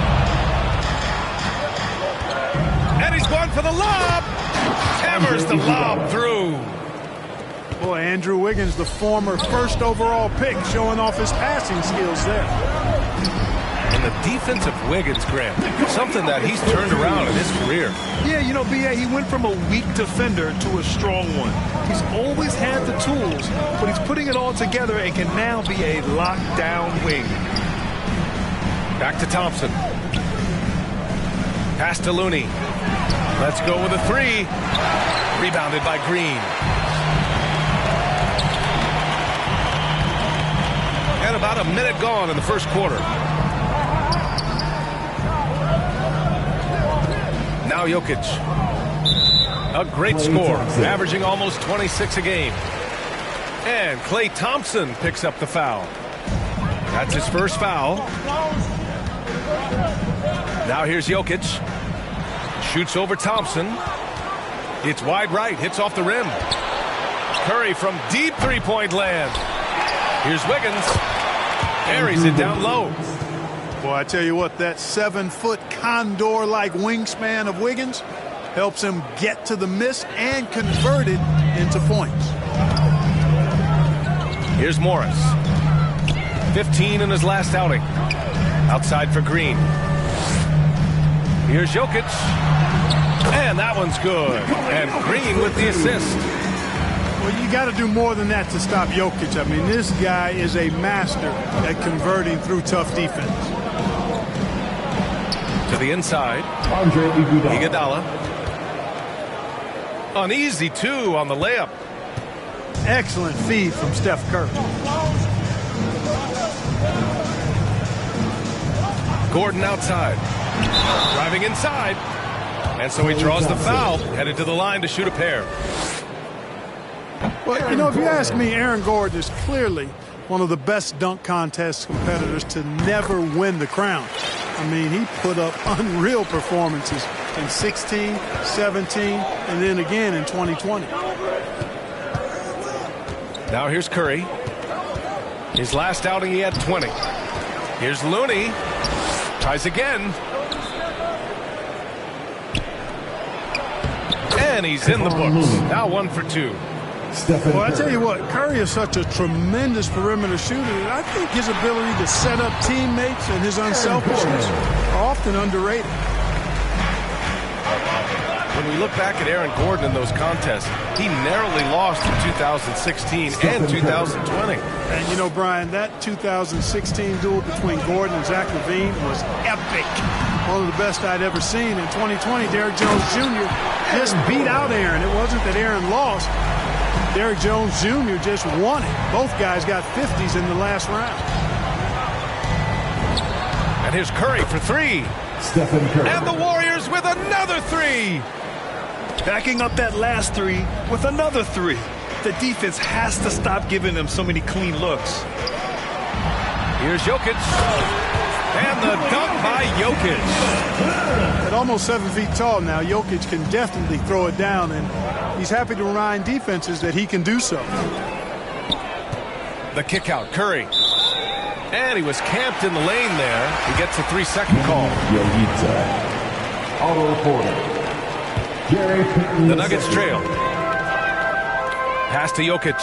And he's going for the lob. Hammers the lob through. Boy, Andrew Wiggins, the former first overall pick, showing off his passing skills there. And the defense of Wiggins, Graham, something that he's turned around in his career. Yeah, you know, B.A., he went from a weak defender to a strong one. He's always had the tools, but he's putting it all together and can now be a lockdown wing. Back to Thompson. Pass to Looney. Let's go with a three. Rebounded by Green. And about a minute gone in the first quarter. Now Jokic. A great score, averaging almost 26 a game. And Klay Thompson picks up the foul. That's his first foul. Now here's Jokic. Shoots over Thompson. It's wide right, hits off the rim. Curry from deep three-point land. Here's Wiggins. Carries it down low. Boy, I tell you what, that 7-foot condor-like wingspan of Wiggins helps him get to the miss and convert it into points. Here's Morris. 15 in his last outing. Outside for Green. Here's Jokic. And that one's good. And Green with the assist. Well, you got to do more than that to stop Jokic. I mean, this guy is a master at converting through tough defense. To the inside. Iguodala. An easy two on the layup. Excellent feed from Steph Curry. Gordon outside. Driving inside. And so he draws the foul. Headed to the line to shoot a pair. Well, you know, if you ask me, Aaron Gordon is clearly one of the best dunk contest competitors to never win the crown. I mean, he put up unreal performances in 16, 17, and then again in 2020. Now here's Curry. His last outing, he had 20. Here's Looney. Tries again. And he's in the books. Now 1 for 2. Well, I tell you what, Curry is such a tremendous perimeter shooter. I think his ability to set up teammates and his unselfishness are often underrated. When we look back at Aaron Gordon in those contests, he narrowly lost in 2016 and 2020. And, you know, Brian, that 2016 duel between Gordon and Zach LaVine was epic. One of the best I'd ever seen. In 2020, Derrick Jones Jr. just beat out Aaron. It wasn't that Aaron lost. Derrick Jones Jr. just won it. Both guys got 50s in the last round. And here's Curry for three. Stephen Curry. And the Warriors with another three. Backing up that last three with another three. The defense has to stop giving them so many clean looks. Here's Jokic. And the dunk by Jokic. At almost 7 feet tall now, Jokic can definitely throw it down, and he's happy to remind defenses that he can do so. The kick out, Curry. And he was camped in the lane there. He gets a 3-second call. Auto reporter. The Nuggets trail. Pass to Jokic.